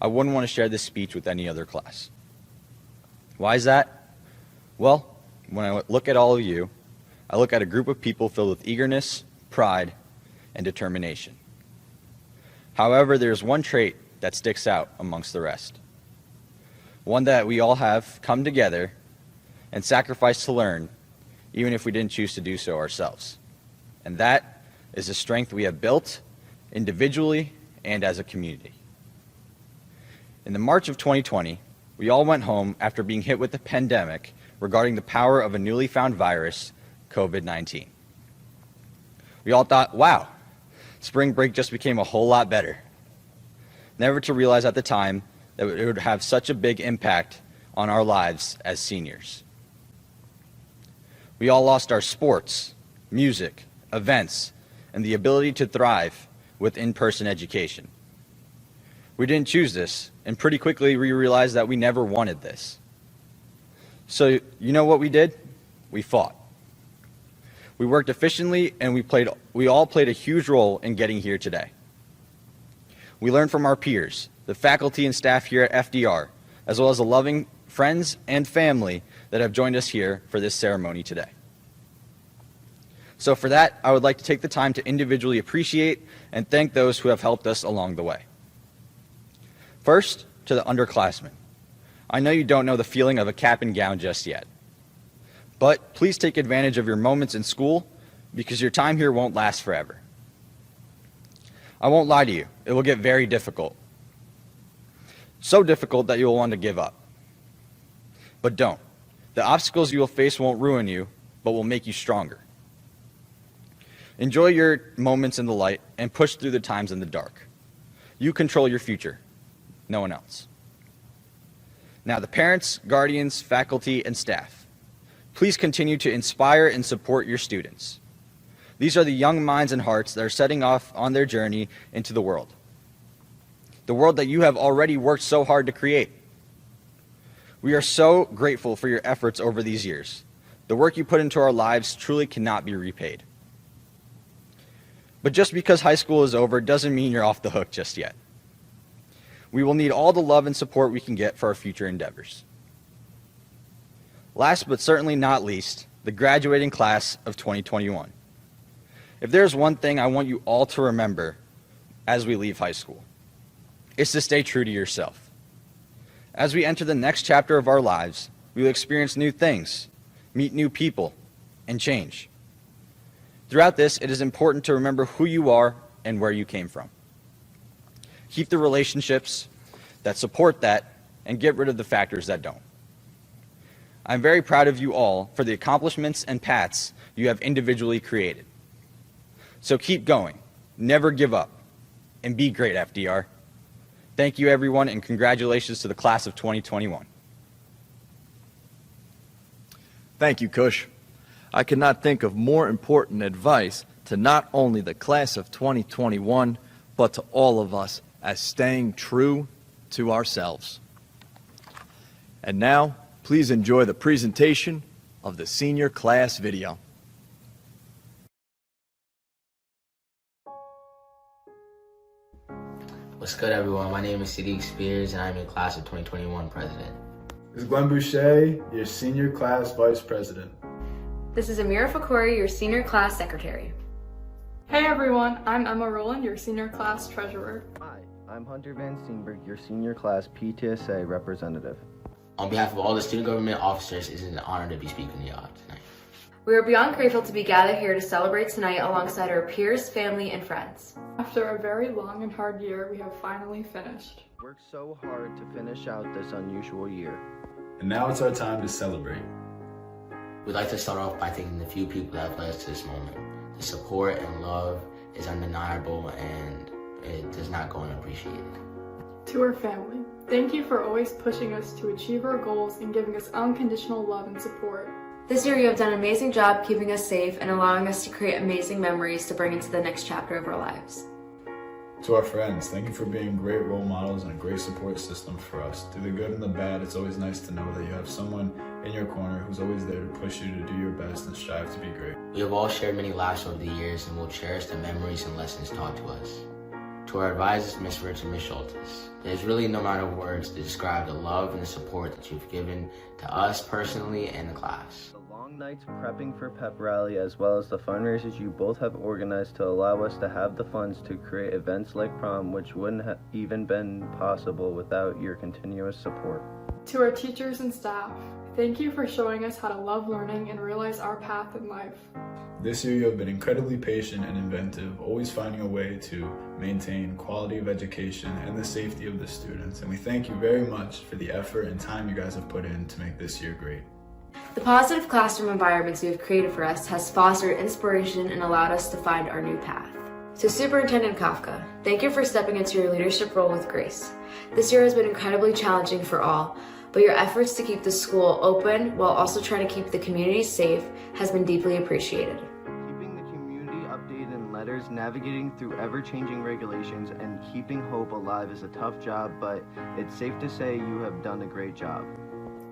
I wouldn't want to share this speech with any other class. Why is that? Well, when I look at all of you, I look at a group of people filled with eagerness, pride, and determination. However, there's one trait that sticks out amongst the rest. One that we all have come together and sacrificed to learn, even if we didn't choose to do so ourselves. And that is the strength we have built individually and as a community. In the March of 2020, we all went home after being hit with the pandemic regarding the power of a newly found virus, COVID-19. We all thought, wow, spring break just became a whole lot better. Never to realize at the time that it would have such a big impact on our lives as seniors. We all lost our sports, music, events, and the ability to thrive with in-person education. We didn't choose this, and pretty quickly we realized that we never wanted this. So you know what we did? We fought. We worked efficiently, and we all played a huge role in getting here today. We learned from our peers, the faculty and staff here at FDR, as well as the loving friends and family that have joined us here for this ceremony today. So for that, I would like to take the time to individually appreciate and thank those who have helped us along the way. First, to the underclassmen. I know you don't know the feeling of a cap and gown just yet, but please take advantage of your moments in school because your time here won't last forever. I won't lie to you, it will get very difficult. So difficult that you will want to give up. But don't. The obstacles you will face won't ruin you, but will make you stronger. Enjoy your moments in the light and push through the times in the dark. You control your future, no one else. Now, the parents, guardians, faculty, and staff, please continue to inspire and support your students. These are the young minds and hearts that are setting off on their journey into the world that you have already worked so hard to create. We are so grateful for your efforts over these years. The work you put into our lives truly cannot be repaid. But just because high school is over doesn't mean you're off the hook just yet. We will need all the love and support we can get for our future endeavors. Last but certainly not least, the graduating class of 2021. If there's one thing I want you all to remember as we leave high school, it's to stay true to yourself. As we enter the next chapter of our lives, we will experience new things, meet new people, and change. Throughout this, it is important to remember who you are and where you came from. Keep the relationships that support that and get rid of the factors that don't. I'm very proud of you all for the accomplishments and paths you have individually created. So keep going, never give up, and be great, FDR. Thank you, everyone, and congratulations to the class of 2021. Thank you, Kush. I could not think of more important advice to not only the class of 2021, but to all of us as staying true to ourselves. And now, please enjoy the presentation of the senior class video. What's good, everyone? My name is Sadiq Spears, and I'm your class of 2021 president. This is Glenn Boucher, your senior class vice president. This is Amira Fakori, your senior class secretary. Hey everyone, I'm Emma Rowland, your senior class treasurer. Hi, I'm Hunter Van Steenberg, your senior class PTSA representative. On behalf of all the student government officers, it is an honor to be speaking to y'all tonight. We are beyond grateful to be gathered here to celebrate tonight alongside our peers, family, and friends. After a very long and hard year, we have finally finished. Worked so hard to finish out this unusual year. And now it's our time to celebrate. We'd like to start off by thanking the few people that have led us to this moment. The support and love is undeniable, and it does not go unappreciated. To our family, thank you for always pushing us to achieve our goals and giving us unconditional love and support. This year you have done an amazing job keeping us safe and allowing us to create amazing memories to bring into the next chapter of our lives. To our friends, thank you for being great role models and a great support system for us. Through the good and the bad, it's always nice to know that you have someone in your corner who's always there to push you to do your best and strive to be great. We have all shared many laughs over the years and will cherish the memories and lessons taught to us. To our advisors, Ms. Rich and Ms. Schultes, there's really no amount of words to describe the love and the support that you've given to us personally and the class. The long nights prepping for pep rally, as well as the fundraisers you both have organized to allow us to have the funds to create events like prom, which wouldn't have even been possible without your continuous support. To our teachers and staff, thank you for showing us how to love learning and realize our path in life. This year you have been incredibly patient and inventive, always finding a way to maintain quality of education and the safety of the students. And we thank you very much for the effort and time you guys have put in to make this year great. The positive classroom environments you have created for us has fostered inspiration and allowed us to find our new path. To Superintendent Kafka, thank you for stepping into your leadership role with grace. This year has been incredibly challenging for all, but your efforts to keep the school open while also trying to keep the community safe has been deeply appreciated. Keeping the community updated in letters, navigating through ever-changing regulations, and keeping hope alive is a tough job, but it's safe to say you have done a great job.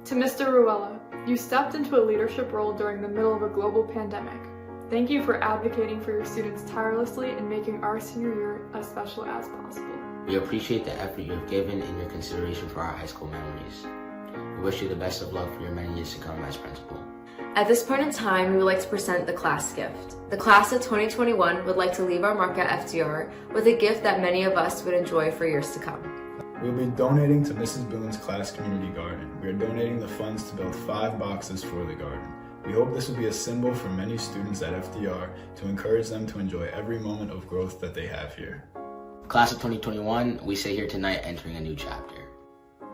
To Mr. Ruella, you stepped into a leadership role during the middle of a global pandemic. Thank you for advocating for your students tirelessly and making our senior year as special as possible. We appreciate the effort you have given and your consideration for our high school memories. We wish you the best of luck for your many years to come as principal. At this point in time, we would like to present the class gift. The class of 2021 would like to leave our mark at FDR with a gift that many of us would enjoy for years to come. We'll be donating to Mrs. Boone's class community garden. We are donating the funds to build 5 boxes for the garden. We hope this will be a symbol for many students at FDR to encourage them to enjoy every moment of growth that they have here. Class of 2021, we sit here tonight entering a new chapter.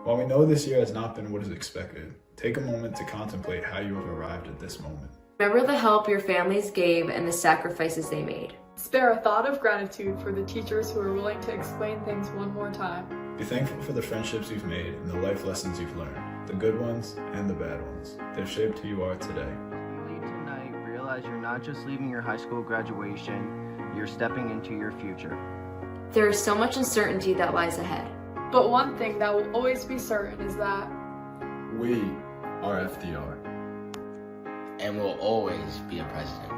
While we know this year has not been what is expected, take a moment to contemplate how you have arrived at this moment. Remember the help your families gave and the sacrifices they made. Spare a thought of gratitude for the teachers who are willing to explain things one more time. Be thankful for the friendships you've made and the life lessons you've learned, the good ones and the bad ones. They've shaped who you are today. As you leave tonight, realize you're not just leaving your high school graduation, you're stepping into your future. There is so much uncertainty that lies ahead. But one thing that will always be certain is that we are FDR. And will always be a president.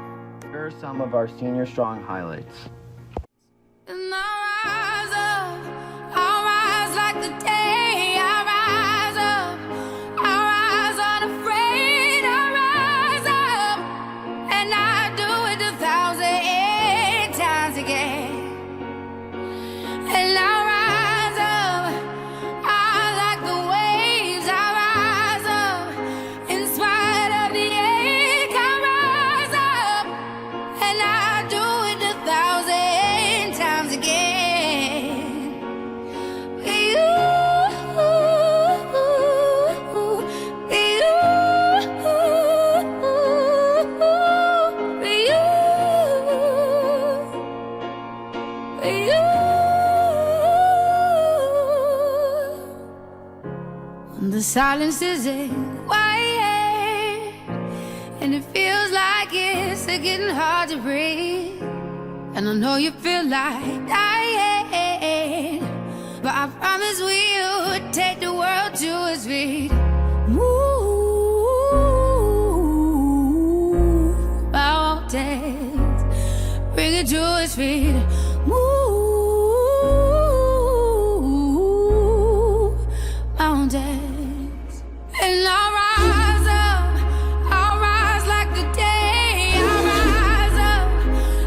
Here are some of our Senior Strong highlights. And I'll rise like the day, I'll rise up, I'll rise unafraid, I'll rise up, and I do it 1,000 times again. And I'll rise up, I like the waves, I'll rise up, in spite of the ache, I'll rise up, and I do it 1,000 times again. The silence isn't quiet, and it feels like it's getting hard to breathe. And I know you feel like dying, but I promise we'll take the world to its feet. Move mountains, bring it to its feet. Move mountains. And I'll rise up, I'll rise like the day, I'll rise up,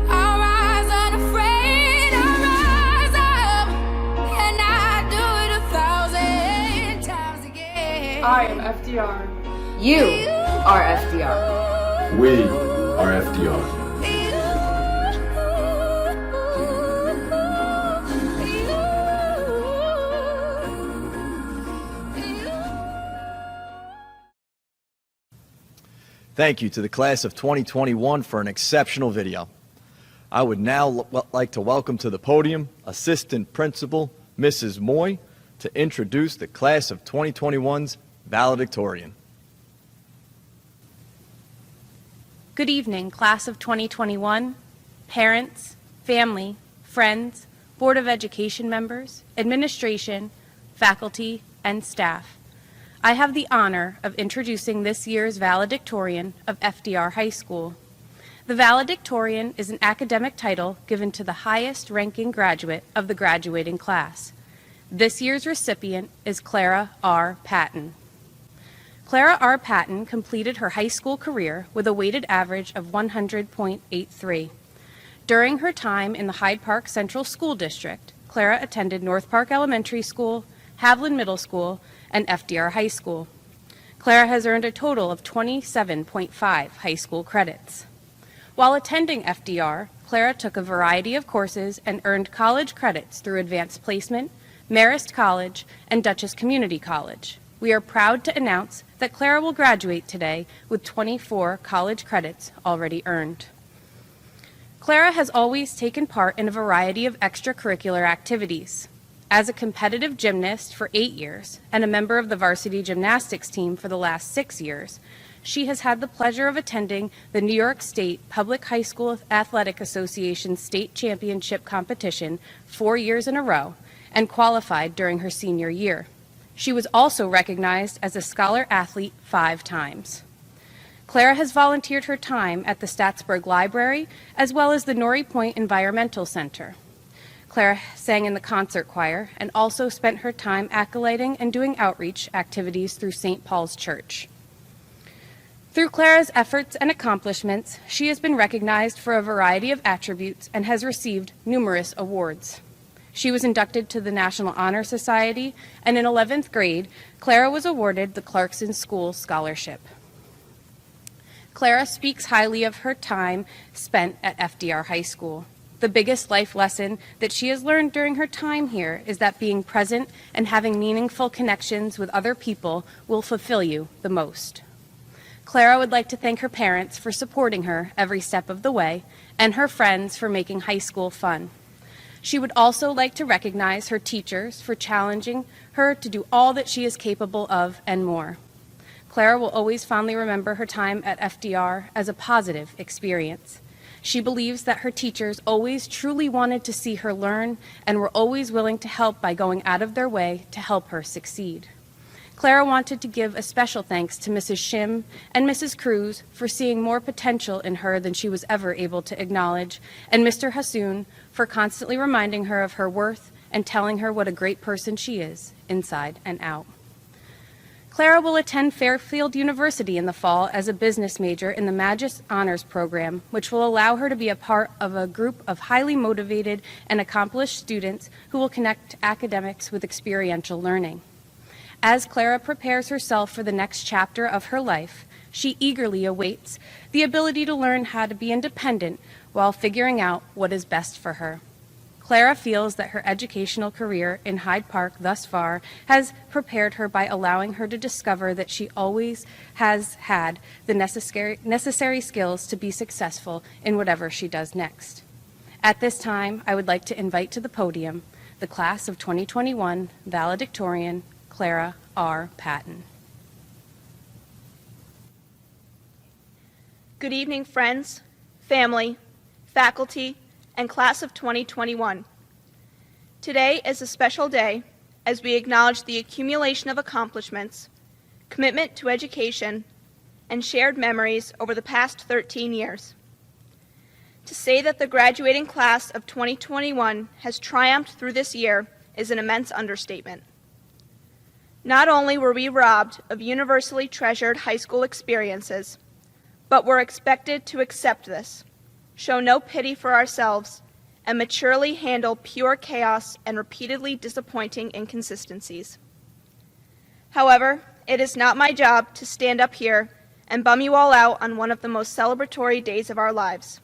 I'll rise unafraid, I'll rise up, and I do it 1,000 times again. I am FDR. You are FDR. We are FDR. Thank you to the class of 2021 for an exceptional video. I would now like to welcome to the podium Assistant Principal Mrs. Moy to introduce the class of 2021's valedictorian. Good evening, class of 2021, parents, family, friends, Board of Education members, administration, faculty, and staff. I have the honor of introducing this year's valedictorian of FDR High School. The valedictorian is an academic title given to the highest ranking graduate of the graduating class. This year's recipient is Clara R. Patton. Clara R. Patton completed her high school career with a weighted average of 100.83. During her time in the Hyde Park Central School District, Clara attended North Park Elementary School, Haviland Middle School, and FDR High School. Clara has earned a total of 27.5 high school credits. While attending FDR, Clara took a variety of courses and earned college credits through Advanced Placement, Marist College, and Dutchess Community College. We are proud to announce that Clara will graduate today with 24 college credits already earned. Clara has always taken part in a variety of extracurricular activities. As a competitive gymnast for 8 years and a member of the varsity gymnastics team for the last 6 years, she has had the pleasure of attending the New York State Public High School Athletic Association State Championship competition 4 years in a row and qualified during her senior year. She was also recognized as a scholar athlete 5 times. Clara has volunteered her time at the Statsburg Library as well as the Norrie Point Environmental Center. Clara sang in the concert choir and also spent her time acolyting and doing outreach activities through St. Paul's Church. Through Clara's efforts and accomplishments, she has been recognized for a variety of attributes and has received numerous awards. She was inducted to the National Honor Society, and in 11th grade, Clara was awarded the Clarkson School Scholarship. Clara speaks highly of her time spent at FDR High School. The biggest life lesson that she has learned during her time here is that being present and having meaningful connections with other people will fulfill you the most. Clara would like to thank her parents for supporting her every step of the way and her friends for making high school fun. She would also like to recognize her teachers for challenging her to do all that she is capable of and more. Clara will always fondly remember her time at FDR as a positive experience. She believes that her teachers always truly wanted to see her learn and were always willing to help by going out of their way to help her succeed. Clara wanted to give a special thanks to Mrs. Shim and Mrs. Cruz for seeing more potential in her than she was ever able to acknowledge, and Mr. Hassoun for constantly reminding her of her worth and telling her what a great person she is, inside and out. Clara will attend Fairfield University in the fall as a business major in the Magis Honors Program, which will allow her to be a part of a group of highly motivated and accomplished students who will connect academics with experiential learning. As Clara prepares herself for the next chapter of her life, she eagerly awaits the ability to learn how to be independent while figuring out what is best for her. Clara feels that her educational career in Hyde Park thus far has prepared her by allowing her to discover that she always has had the necessary skills to be successful in whatever she does next. At this time, I would like to invite to the podium the class of 2021 valedictorian, Clara R. Patton. Good evening, friends, family, faculty, and class of 2021. Today is a special day as we acknowledge the accumulation of accomplishments, commitment to education, and shared memories over the past 13 years. To say that the graduating class of 2021 has triumphed through this year is an immense understatement. Not only were we robbed of universally treasured high school experiences, but were expected to accept this, show no pity for ourselves, and maturely handle pure chaos and repeatedly disappointing inconsistencies. However, it is not my job to stand up here and bum you all out on one of the most celebratory days of our lives.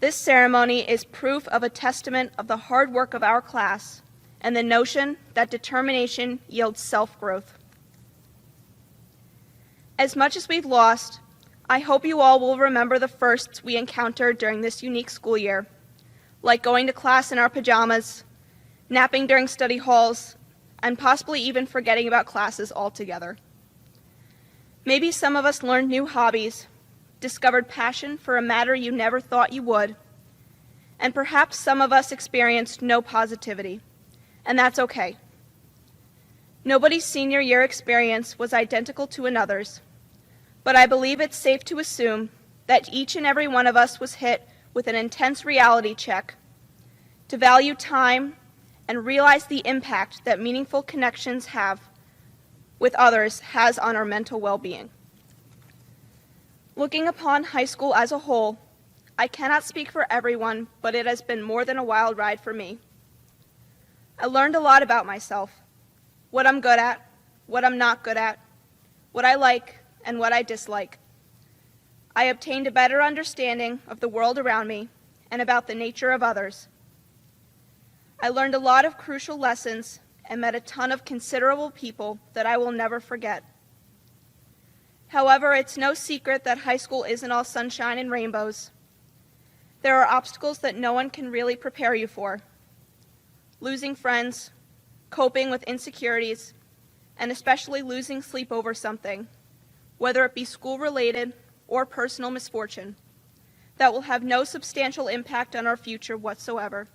This ceremony is proof of a testament of the hard work of our class and the notion that determination yields self-growth. As much as we've lost, I hope you all will remember the firsts we encountered during this unique school year, like going to class in our pajamas, napping during study halls, and possibly even forgetting about classes altogether. Maybe some of us learned new hobbies, discovered passion for a matter you never thought you would, and perhaps some of us experienced no positivity, and that's okay. Nobody's senior year experience was identical to another's, but I believe it's safe to assume that each and every one of us was hit with an intense reality check to value time and realize the impact that meaningful connections have with others has on our mental well-being. Looking upon high school as a whole, I cannot speak for everyone, but it has been more than a wild ride for me. I learned a lot about myself, what I'm good at, what I'm not good at, what I like, and what I dislike. I obtained a better understanding of the world around me and about the nature of others. I learned a lot of crucial lessons and met a ton of considerable people that I will never forget. However, it's no secret that high school isn't all sunshine and rainbows. There are obstacles that no one can really prepare you for. Losing friends, coping with insecurities, and especially losing sleep over something, whether it be school-related or personal misfortune, that will have no substantial impact on our future whatsoever.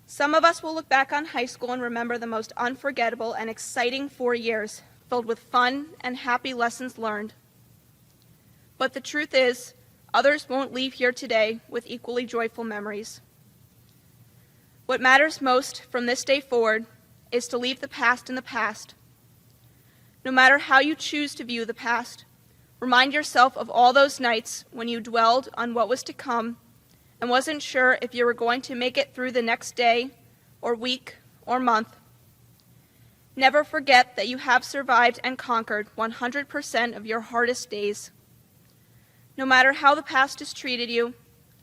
Some of us will look back on high school and remember the most unforgettable and exciting 4 years filled with fun and happy lessons learned. But the truth is, others won't leave here today with equally joyful memories. What matters most from this day forward is to leave the past in the past. No matter how you choose to view the past, remind yourself of all those nights when you dwelled on what was to come and wasn't sure if you were going to make it through the next day or week or month. Never forget that you have survived and conquered 100% of your hardest days. No matter how the past has treated you,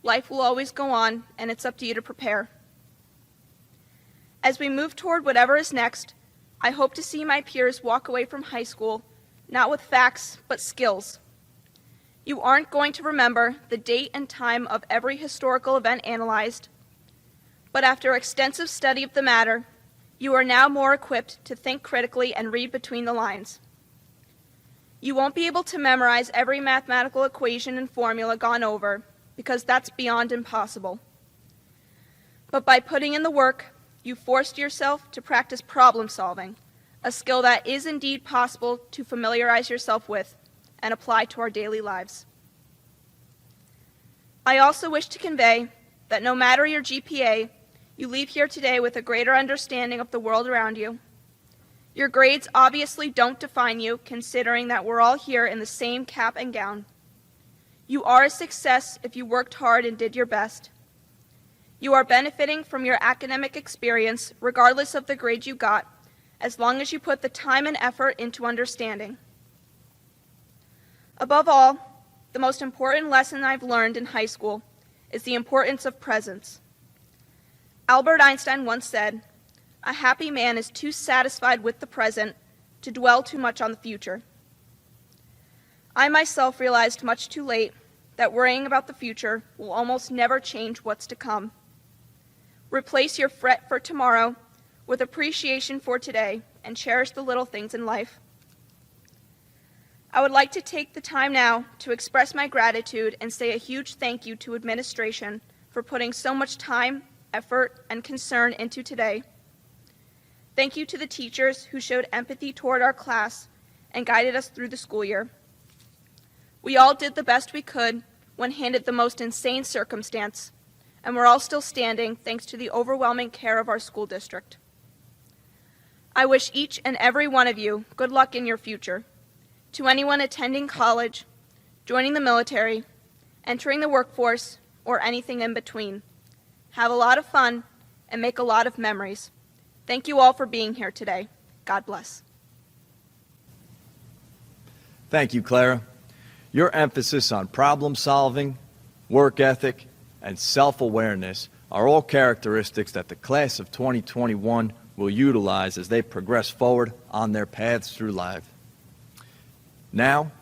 life will always go on, and it's up to you to prepare. As we move toward whatever is next, I hope to see my peers walk away from high school not with facts, but skills. You aren't going to remember the date and time of every historical event analyzed, but after extensive study of the matter, you are now more equipped to think critically and read between the lines. You won't be able to memorize every mathematical equation and formula gone over, because that's beyond impossible. But by putting in the work, you forced yourself to practice problem solving, a skill that is indeed possible to familiarize yourself with and apply to our daily lives. I also wish to convey that no matter your GPA, you leave here today with a greater understanding of the world around you. Your grades obviously don't define you, considering that we're all here in the same cap and gown. You are a success if you worked hard and did your best. You are benefiting from your academic experience regardless of the grade you got, as long as you put the time and effort into understanding. Above all, the most important lesson I've learned in high school is the importance of presence. Albert Einstein once said, "A happy man is too satisfied with the present to dwell too much on the future." I myself realized much too late that worrying about the future will almost never change what's to come. Replace your fret for tomorrow with appreciation for today and cherish the little things in life. I would like to take the time now to express my gratitude and say a huge thank you to administration for putting so much time, effort, and concern into today. Thank you to the teachers who showed empathy toward our class and guided us through the school year. We all did the best we could when handed the most insane circumstance, and we're all still standing thanks to the overwhelming care of our school district. I wish each and every one of you good luck in your future. To anyone attending college, joining the military, entering the workforce, or anything in between, have a lot of fun and make a lot of memories. Thank you all for being here today. God bless. Thank you, Clara. Your emphasis on problem solving, work ethic, and self-awareness are all characteristics that the class of 2021 will utilize as they progress forward on their paths through life. Now,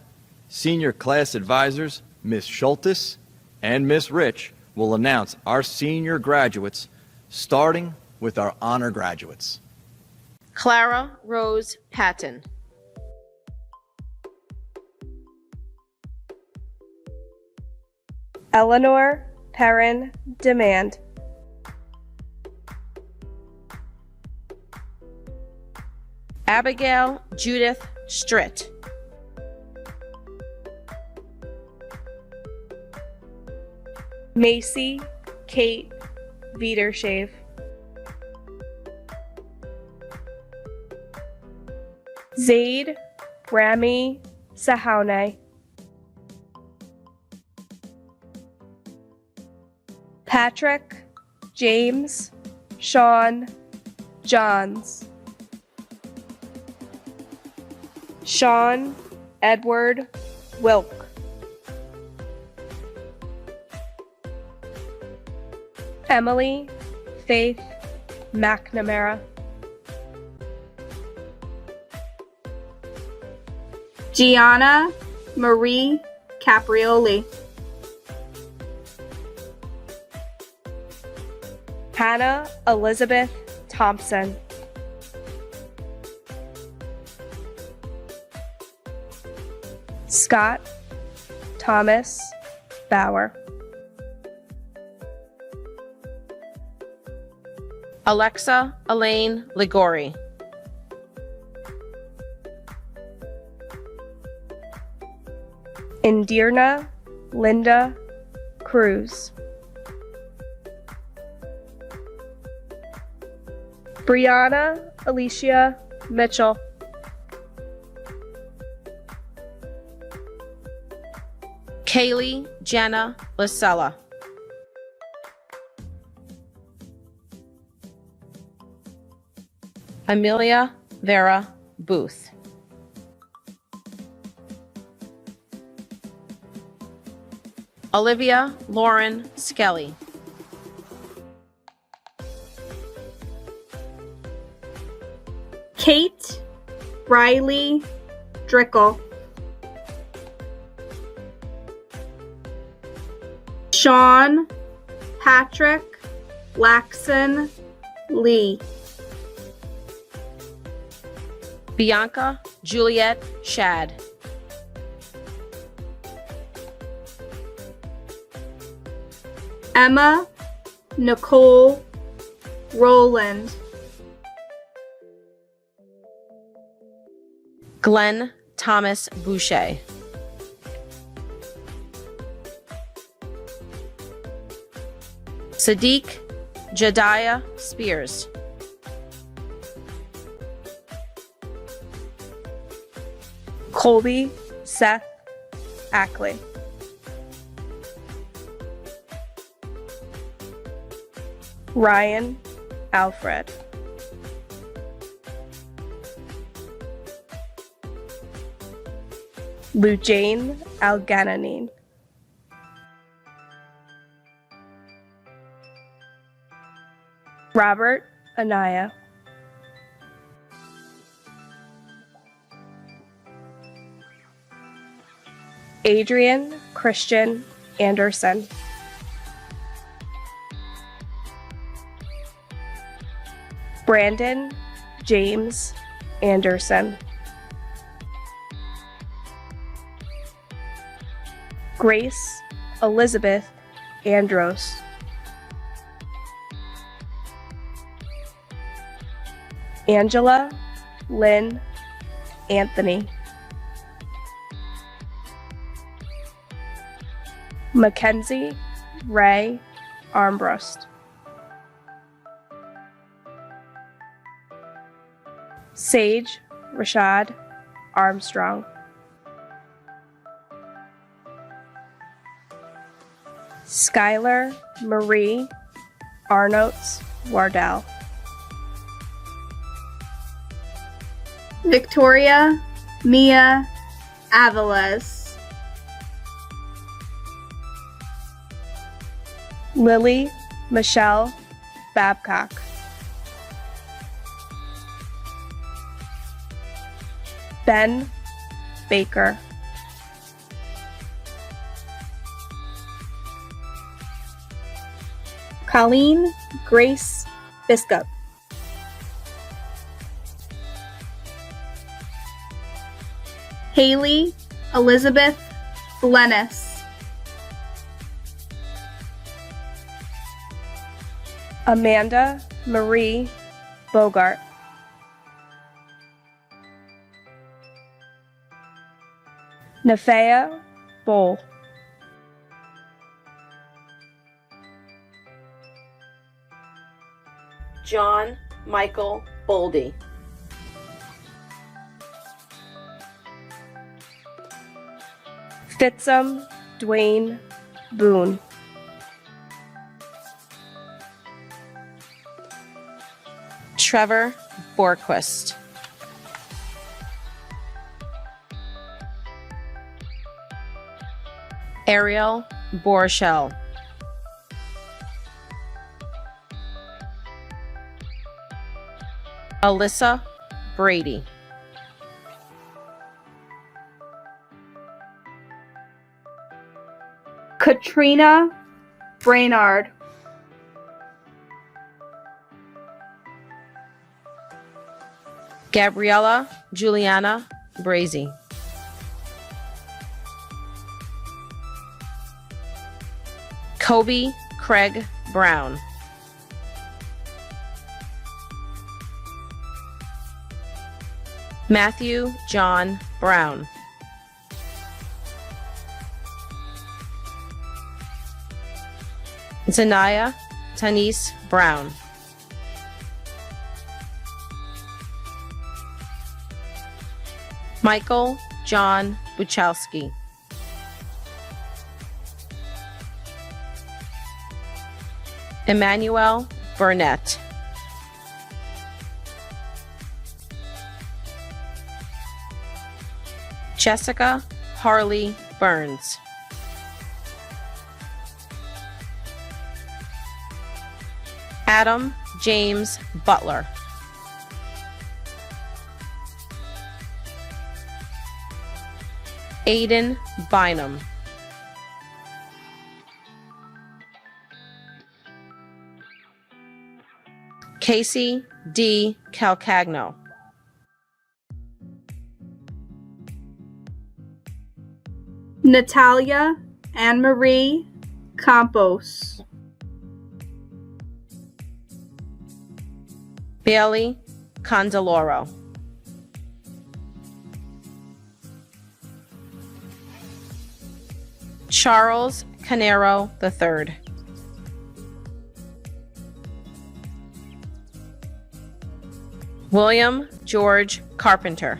Senior class advisors, Ms. Schultes and Ms. Rich, will announce our senior graduates, starting with our honor graduates. Clara Rose Patton. Eleanor Perrin Demand. Abigail Judith Stritt. Macy Kate Vidershave. Zaid Rami Sahaune. Patrick James Sean Johns. Sean Edward Wilk. Emily Faith McNamara. Gianna Marie Caprioli. Hannah Elizabeth Thompson. Scott Thomas Bauer. Alexa Elaine Ligori. Indirna Linda Cruz. Brianna Alicia Mitchell. Kaylee Jenna Lasella. Amelia Vera Booth. Olivia Lauren Skelly. Kate Riley Drickle. Sean Patrick Laxon Lee. Bianca Juliet Shad. Emma Nicole Rowland. Glenn Thomas Boucher. Sadiq Jediah Spears. Colby Seth Ackley. Ryan Alfred. Lujane Algananine. Robert Anaya. Adrian Christian Anderson. Brandon James Anderson. Grace Elizabeth Andros. Angela Lynn Anthony. Mackenzie Ray Armbrust. Sage Rashad Armstrong. Skylar Marie Arnotes Wardell. Victoria Mia Avalos. Lily Michelle Babcock. Ben Baker. Colleen Grace Biscup. Haley Elizabeth Glennis. Amanda Marie Bogart. Nefea Bowl. John Michael Boldy. Fitsum Dwayne Boone. Trevor Borquist. Ariel Borchell. Alyssa Brady. Katrina Brainard. Gabriella Juliana Brazy. Kobe Craig Brown. Matthew John Brown. Zanaya Tanis Brown. Michael John Buchowski. Emmanuel Burnett. Jessica Harley Burns. Adam James Butler. Aiden Bynum. Casey D. Calcagno. Natalia Anne-Marie Campos. Bailey Condoloro. Charles Canero III. William George Carpenter.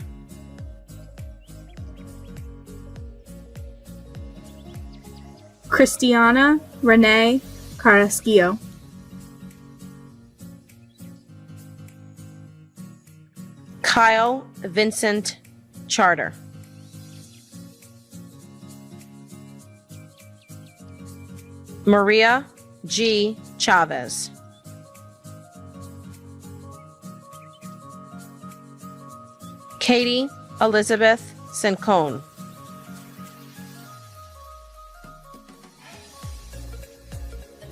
Christiana Renee Carrasquillo. Kyle Vincent Charter. Maria G. Chavez. Katie Elizabeth Sincone.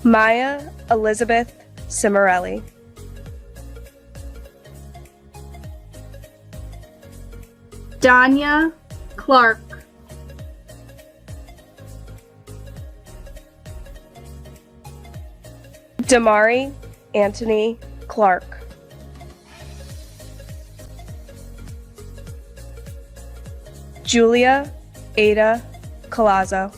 Maya Elizabeth Cimarelli. Danya Clark. Damari Anthony Clark. Julia Ada Colazzo.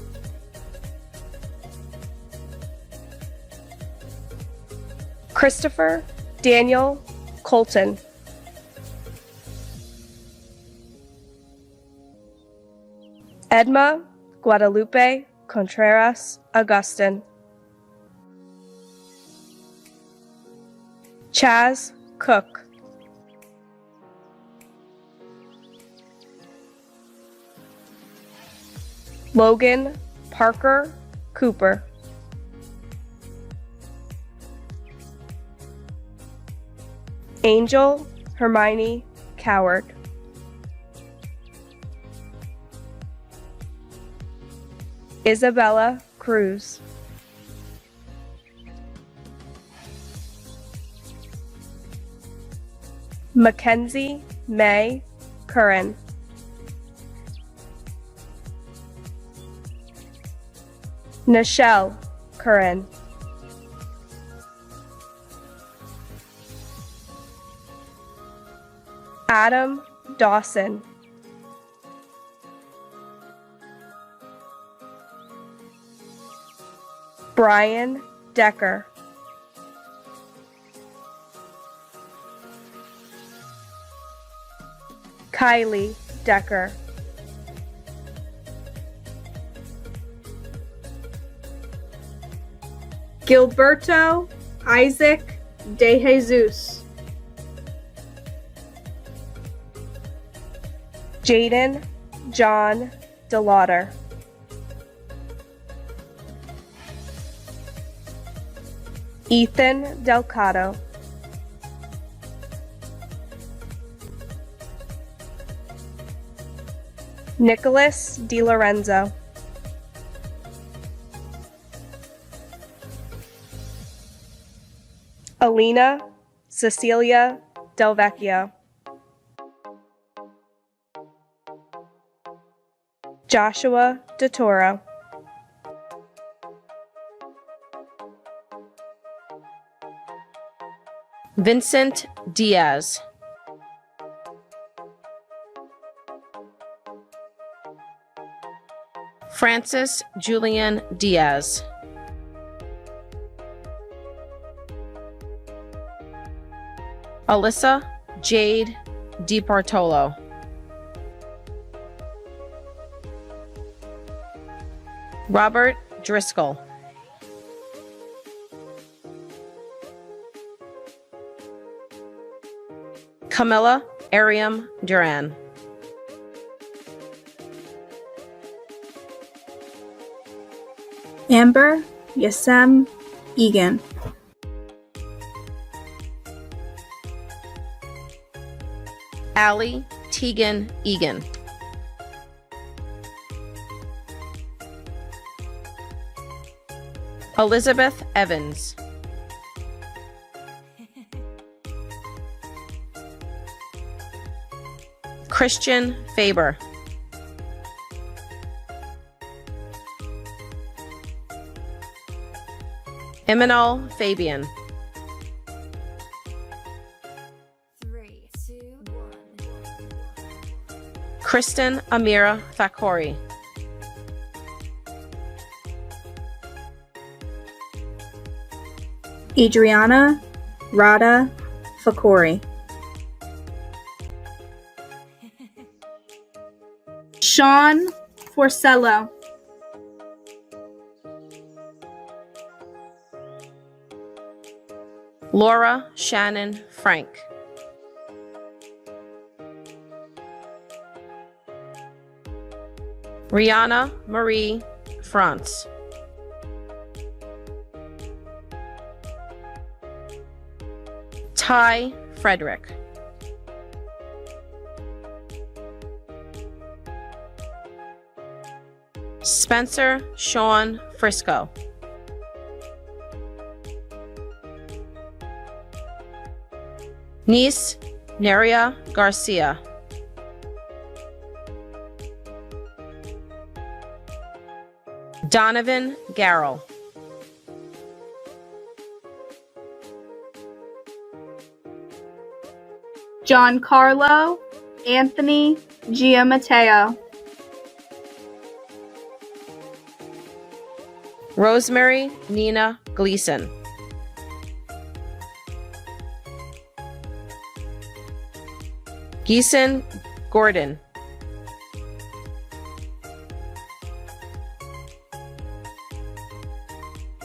Christopher Daniel Colton. Edma Guadalupe Contreras Augustin. Chaz Cook. Logan Parker Cooper. Angel Hermione Coward. Isabella Cruz. Mackenzie May Curran. Nichelle Curran. Adam Dawson. Brian Decker. Kylie Decker. Gilberto Isaac De Jesus. Jaden John DeLauder. Ethan Delcato. Nicholas DiLorenzo. Alina Cecilia Del Vecchio. Joshua DeToro. Vincent Diaz. Francis Julian Diaz. Alyssa Jade DiPartolo. Robert Driscoll. Camilla Ariam Duran. Amber Yasem Egan. Allie Tegan Egan. Elizabeth Evans. Christian Faber. Eminal Fabian. Kristen Amira Fakori. Adriana Rada Fakori. Sean Forcello. Laura Shannon Frank. Rihanna Marie France. Ty Frederick. Spencer Sean Frisco. Niece Neria Garcia. Donovan Garrell. Giancarlo Anthony Giammatteo. Rosemary Nina Gleason. Geeson Gordon.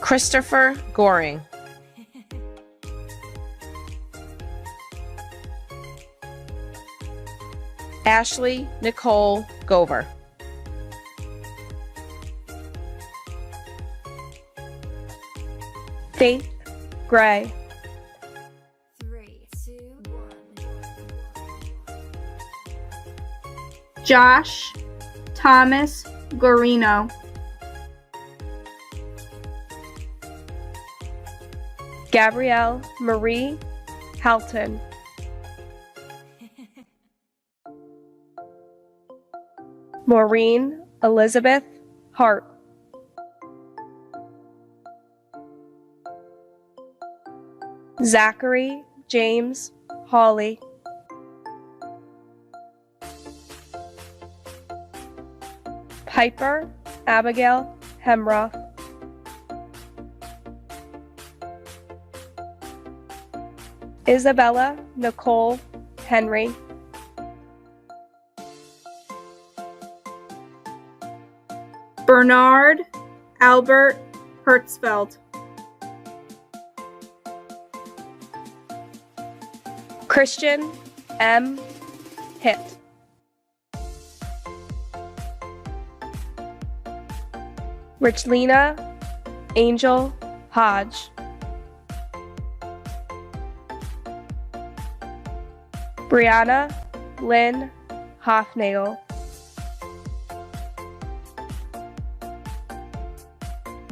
Christopher Goring. Ashley Nicole Gover. Faith Gray. Josh Thomas Gorino. Gabrielle Marie Halton. Maureen Elizabeth Hart. Zachary James Hawley. Piper Abigail Hemroth. Isabella Nicole Henry. Bernard Albert Hertzfeld. Christian M. Hitt. Richlena Angel Hodge. Brianna Lynn Hofnagel.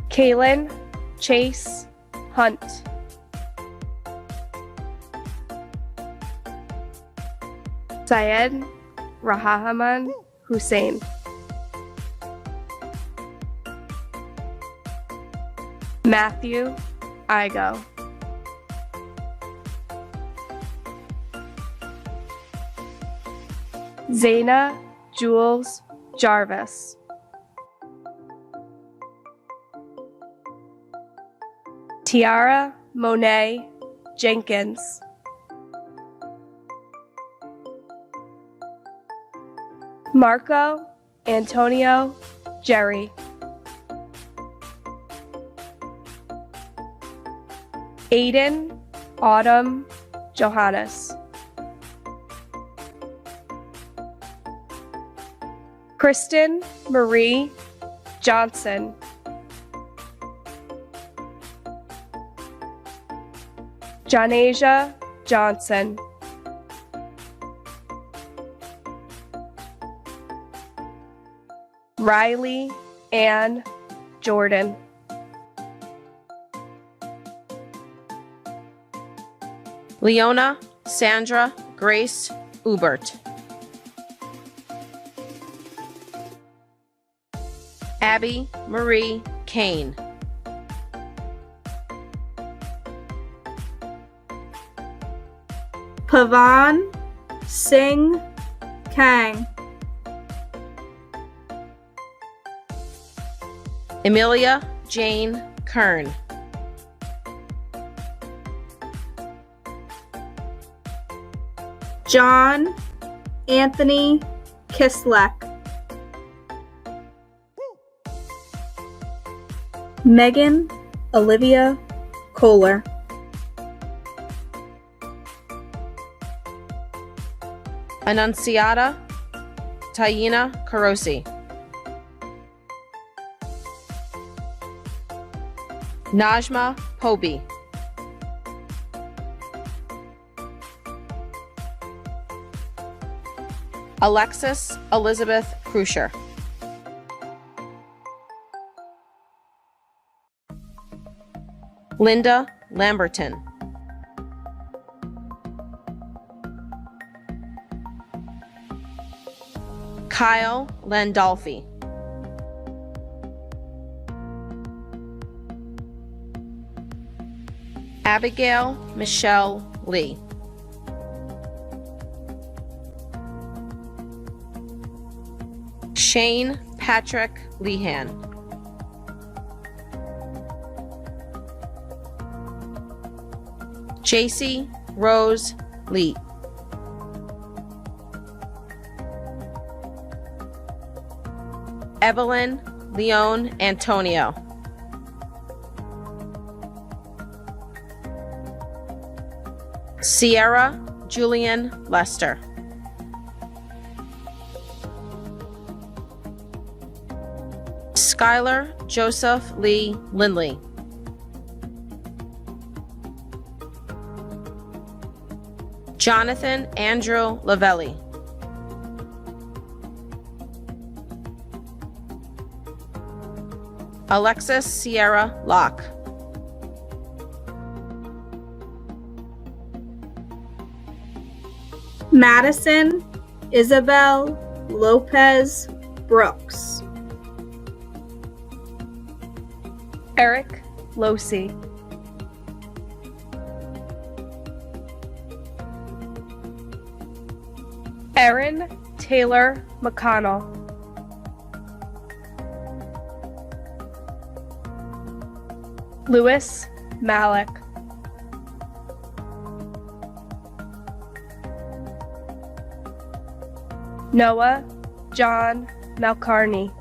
Kaylin Chase Hunt. Syed Rahaman Hussein. Matthew Igo. Zaina Jules Jarvis. Tiara Monet Jenkins. Marco Antonio Jerry. Aiden Autumn Johannes. Kristen Marie Johnson. Jonasia Johnson. Riley Ann Jordan. Leona Sandra Grace Ubert. Abby Marie Kane. Pavan Singh Kang. Emilia Jane Kern. John Anthony Kislek. Megan Olivia Kohler. Annunciata Tayina Carosi. Najma Pobi. Alexis Elizabeth Krusher. Linda Lamberton. Kyle Landolfi. Abigail Michelle Lee. Shane Patrick Lehan. JC Rose Lee. Evelyn Leon Antonio. Sierra Julian Lester. Skylar Joseph Lee Lindley. Jonathan Andrew Lavelli. Alexis Sierra Locke. Madison Isabel Lopez Brooks. Eric Losey. Erin Taylor McConnell. Louis Malik. Noah John Malcarney.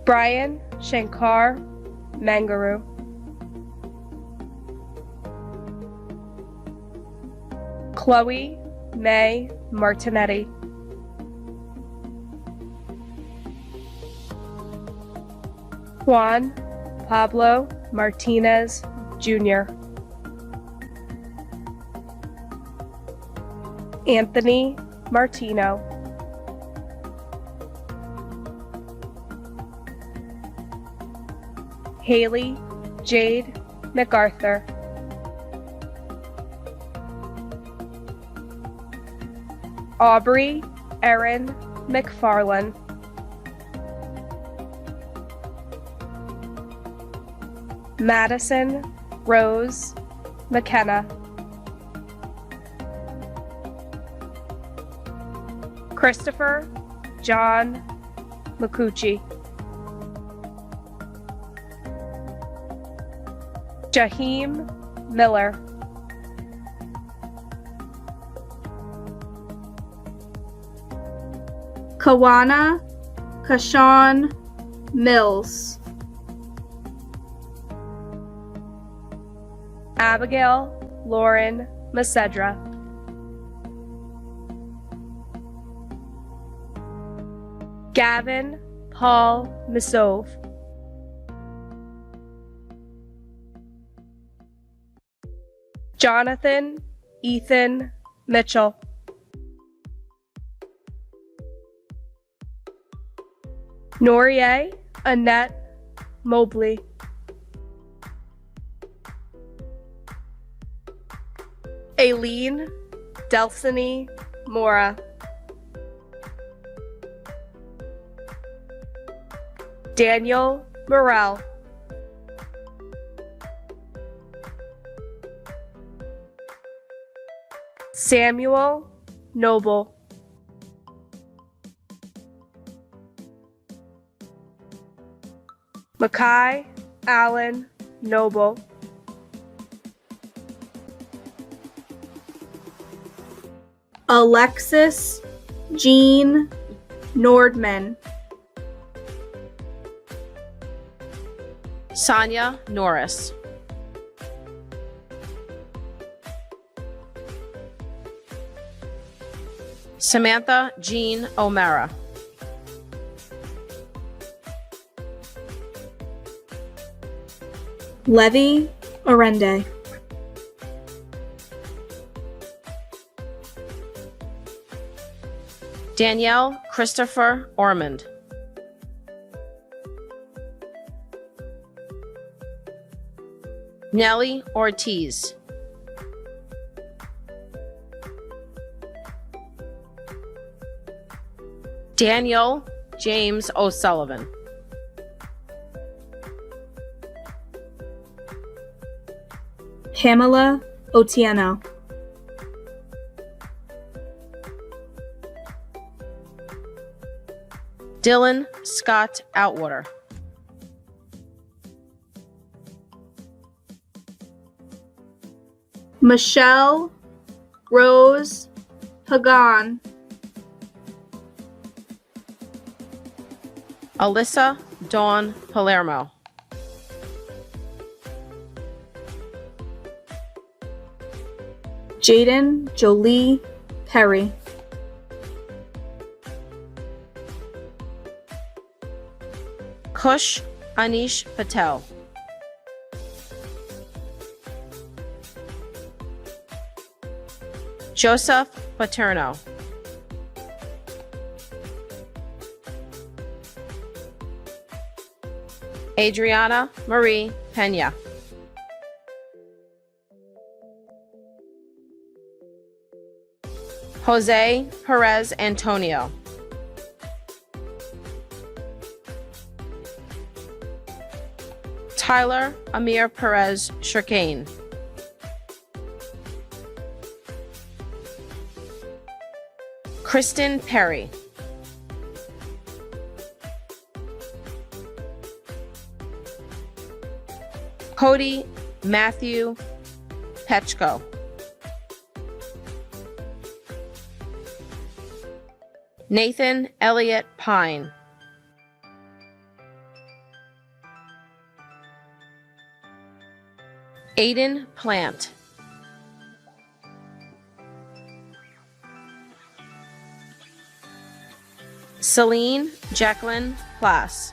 Brian Shankar Mangaru. Chloe May Martinetti. Juan Pablo Martinez Jr. Anthony Martino. Haley Jade MacArthur. Aubrey Erin McFarlane. Madison Rose McKenna. Christopher John McCucci. Jaheim Miller. Kawana Kashawn Mills. Abigail Lauren Macedra. Gavin Paul Misove. Jonathan Ethan Mitchell. Norie Annette Mobley. Aileen Delcini Mora. Daniel Morrell. Samuel Noble. Makai Allen Noble. Alexis Jean Nordman. Sonia Norris. Samantha Jean O'Mara. Levy Orende. Danielle Christopher Ormond. Nellie Ortiz. Daniel James O'Sullivan. Pamela Otieno. Dylan Scott Outwater. Michelle Rose Pagan. Alyssa Dawn Palermo. Jaden Jolie Perry. Kush Anish Patel. Joseph Paterno. Adriana Marie Pena. Jose Perez Antonio. Tyler Amir Perez Shirkane. Kristen Perry. Cody Matthew Petchko. Nathan Elliott Pine. Aiden Plant. Celine Jacqueline Plass.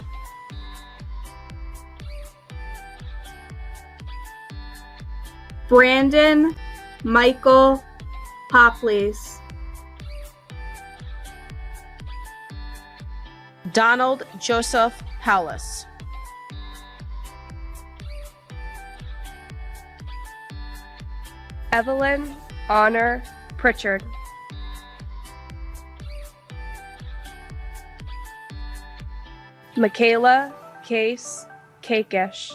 Brandon Michael Popleys. Donald Joseph Paulus. Evelyn Honor Pritchard. Michaela Case Cakish.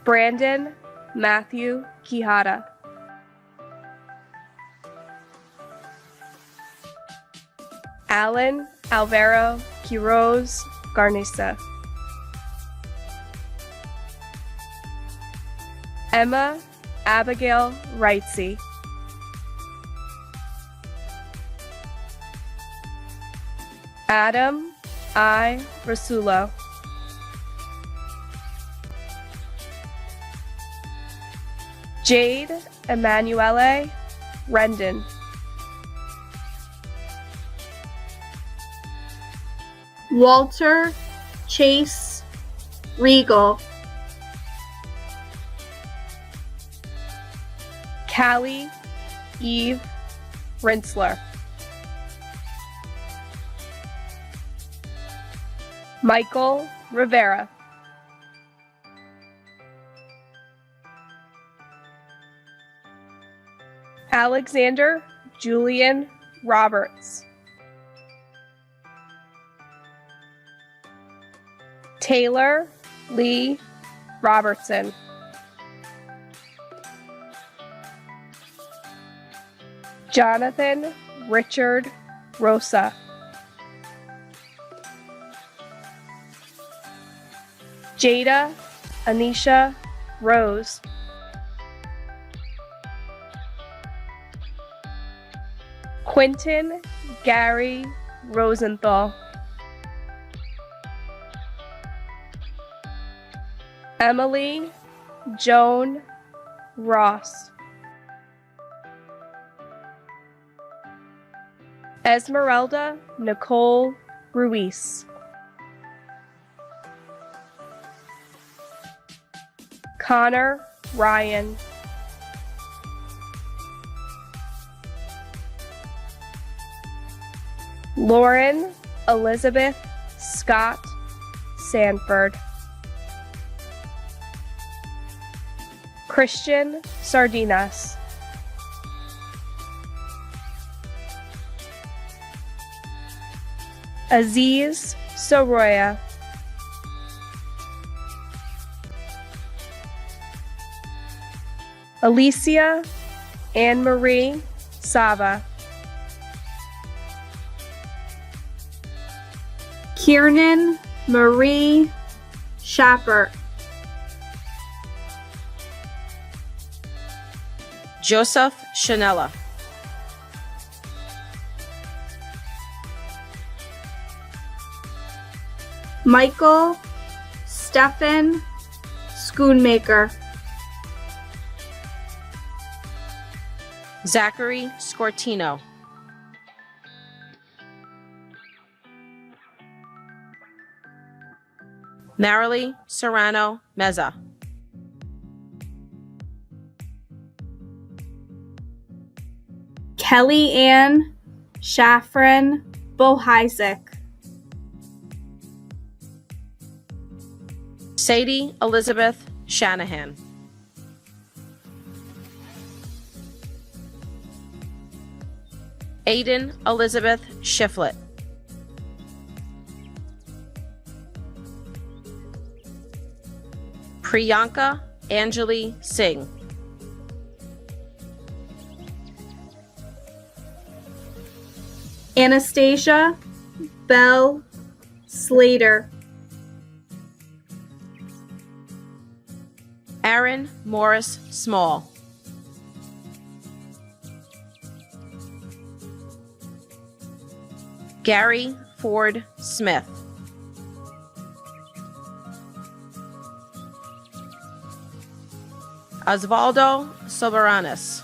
Brandon Matthew Quijada. Alan Alvaro Quiroz Garnisa. Emma Abigail Wrightsey. Adam I. Rasulo. Jade Emanuele Rendon. Walter Chase Regal. Callie Eve Rinsler. Michael Rivera. Alexander Julian Roberts. Taylor Lee Robertson. Jonathan Richard Rosa. Jada Anisha Rose. Quentin Gary Rosenthal. Emily Joan Ross. Esmeralda Nicole Ruiz. Connor Ryan. Lauren Elizabeth Scott Sanford. Christian Sardinas. Aziz Soroya. Alicia Anne-Marie Sava. Kiernan Marie Shapper. Joseph Chanella. Michael Stephan Schoonmaker. Zachary Scortino. Marilee Serrano Meza. Kelly Ann Shafran Bohizek. Sadie Elizabeth Shanahan. Aiden Elizabeth Shiflett. Priyanka Anjali Singh. Anastasia Bell Slater. Aaron Morris Small. Gary Ford Smith. Osvaldo Soberanes.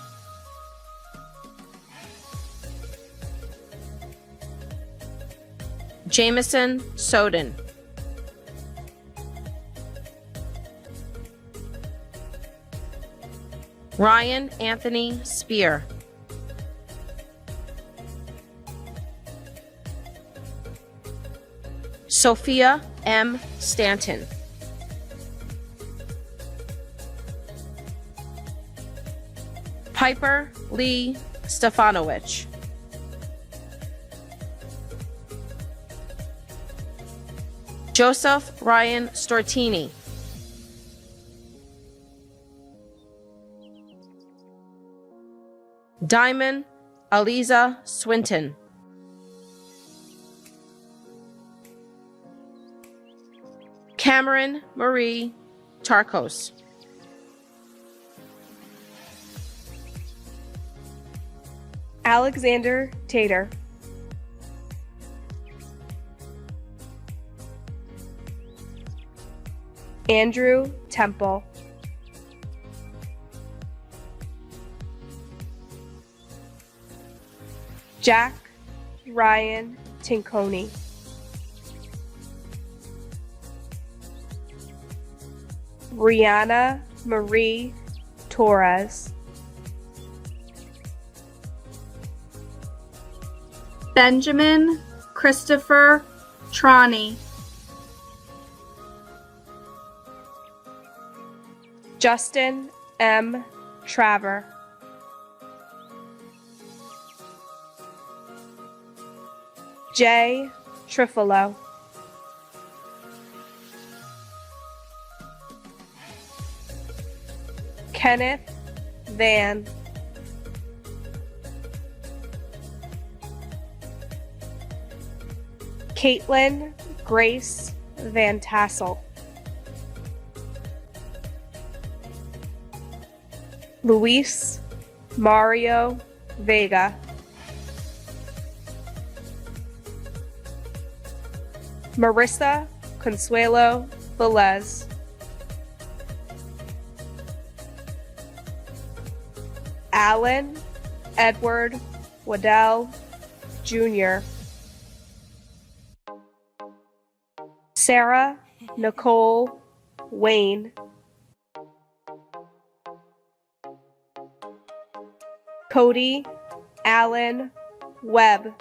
Jameson Soden. Ryan Anthony Spear. Sophia M. Stanton. Piper Lee Stefanowicz. Joseph Ryan Stortini. Diamond Aliza Swinton. Cameron Marie Tarkos. Alexander Tater. Andrew Temple. Jack Ryan Tinconi. Brianna Marie Torres. Benjamin Christopher Trani. Justin M. Traver. Jay Trifolo. Kenneth Van. Caitlin Grace Van Tassel. Luis Mario Vega. Marissa Consuelo Velez. Alan Edward Waddell Jr. Sarah Nicole Wayne. Cody Allen Webb.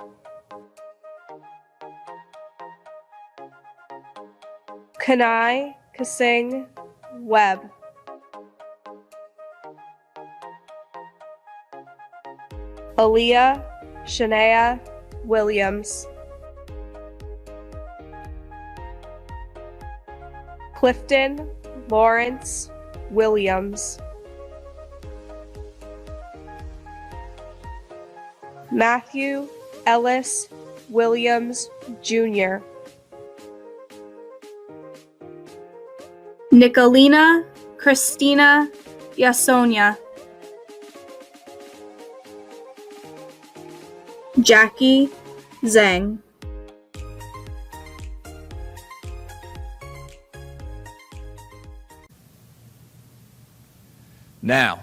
Kanai Kasing Webb. Aaliyah Shania Williams. Clifton Lawrence Williams. Matthew Ellis Williams Jr. Nicolina Christina Yasonia. Jackie Zhang. Now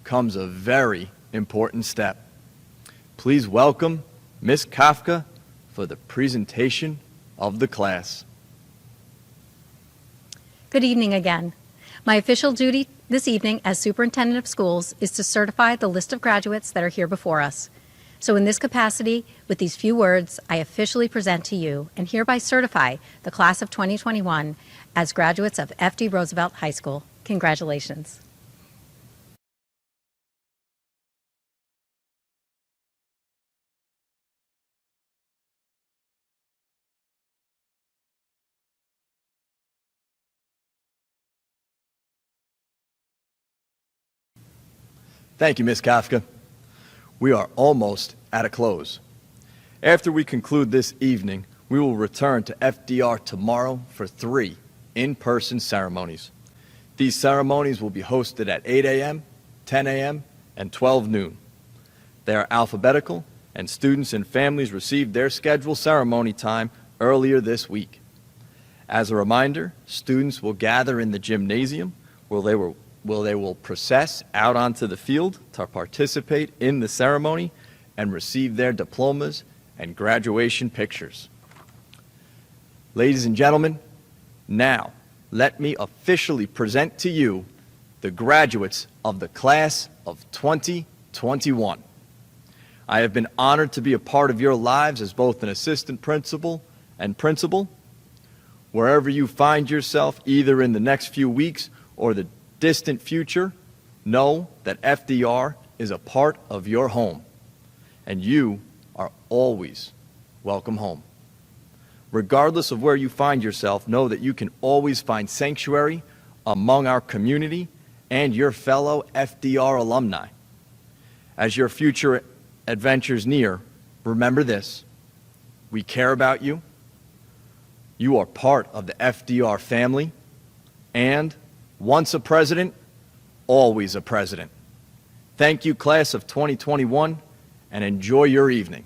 comes a very important step. Please welcome Ms. Kafka for the presentation of the class. Good evening again. My official duty this evening as Superintendent of Schools is to certify the list of graduates that are here before us. So in this capacity, with these few words, I officially present to you and hereby certify the class of 2021 as graduates of FD Roosevelt High School. Congratulations. Thank you, Ms. Kafka. We are almost at a close. After we conclude this evening, we will return to FDR tomorrow for 3 in-person ceremonies. These ceremonies will be hosted at 8 a.m., 10 a.m., and 12 noon. They are alphabetical, and students and families received their scheduled ceremony time earlier this week. As a reminder, students will gather in the gymnasium where they will process out onto the field to participate in the ceremony and receive their diplomas and graduation pictures. Ladies and gentlemen, now let me officially present to you the graduates of the class of 2021. I have been honored to be a part of your lives as both an assistant principal and principal. Wherever you find yourself, either in the next few weeks or the distant future, know that FDR is a part of your home, and you are always welcome home. Regardless of where you find yourself, know that you can always find sanctuary among our community and your fellow FDR alumni. As your future adventures near, remember this: we care about you. You are part of the FDR family, and once a president, always a president. Thank you, class of 2021, and enjoy your evening.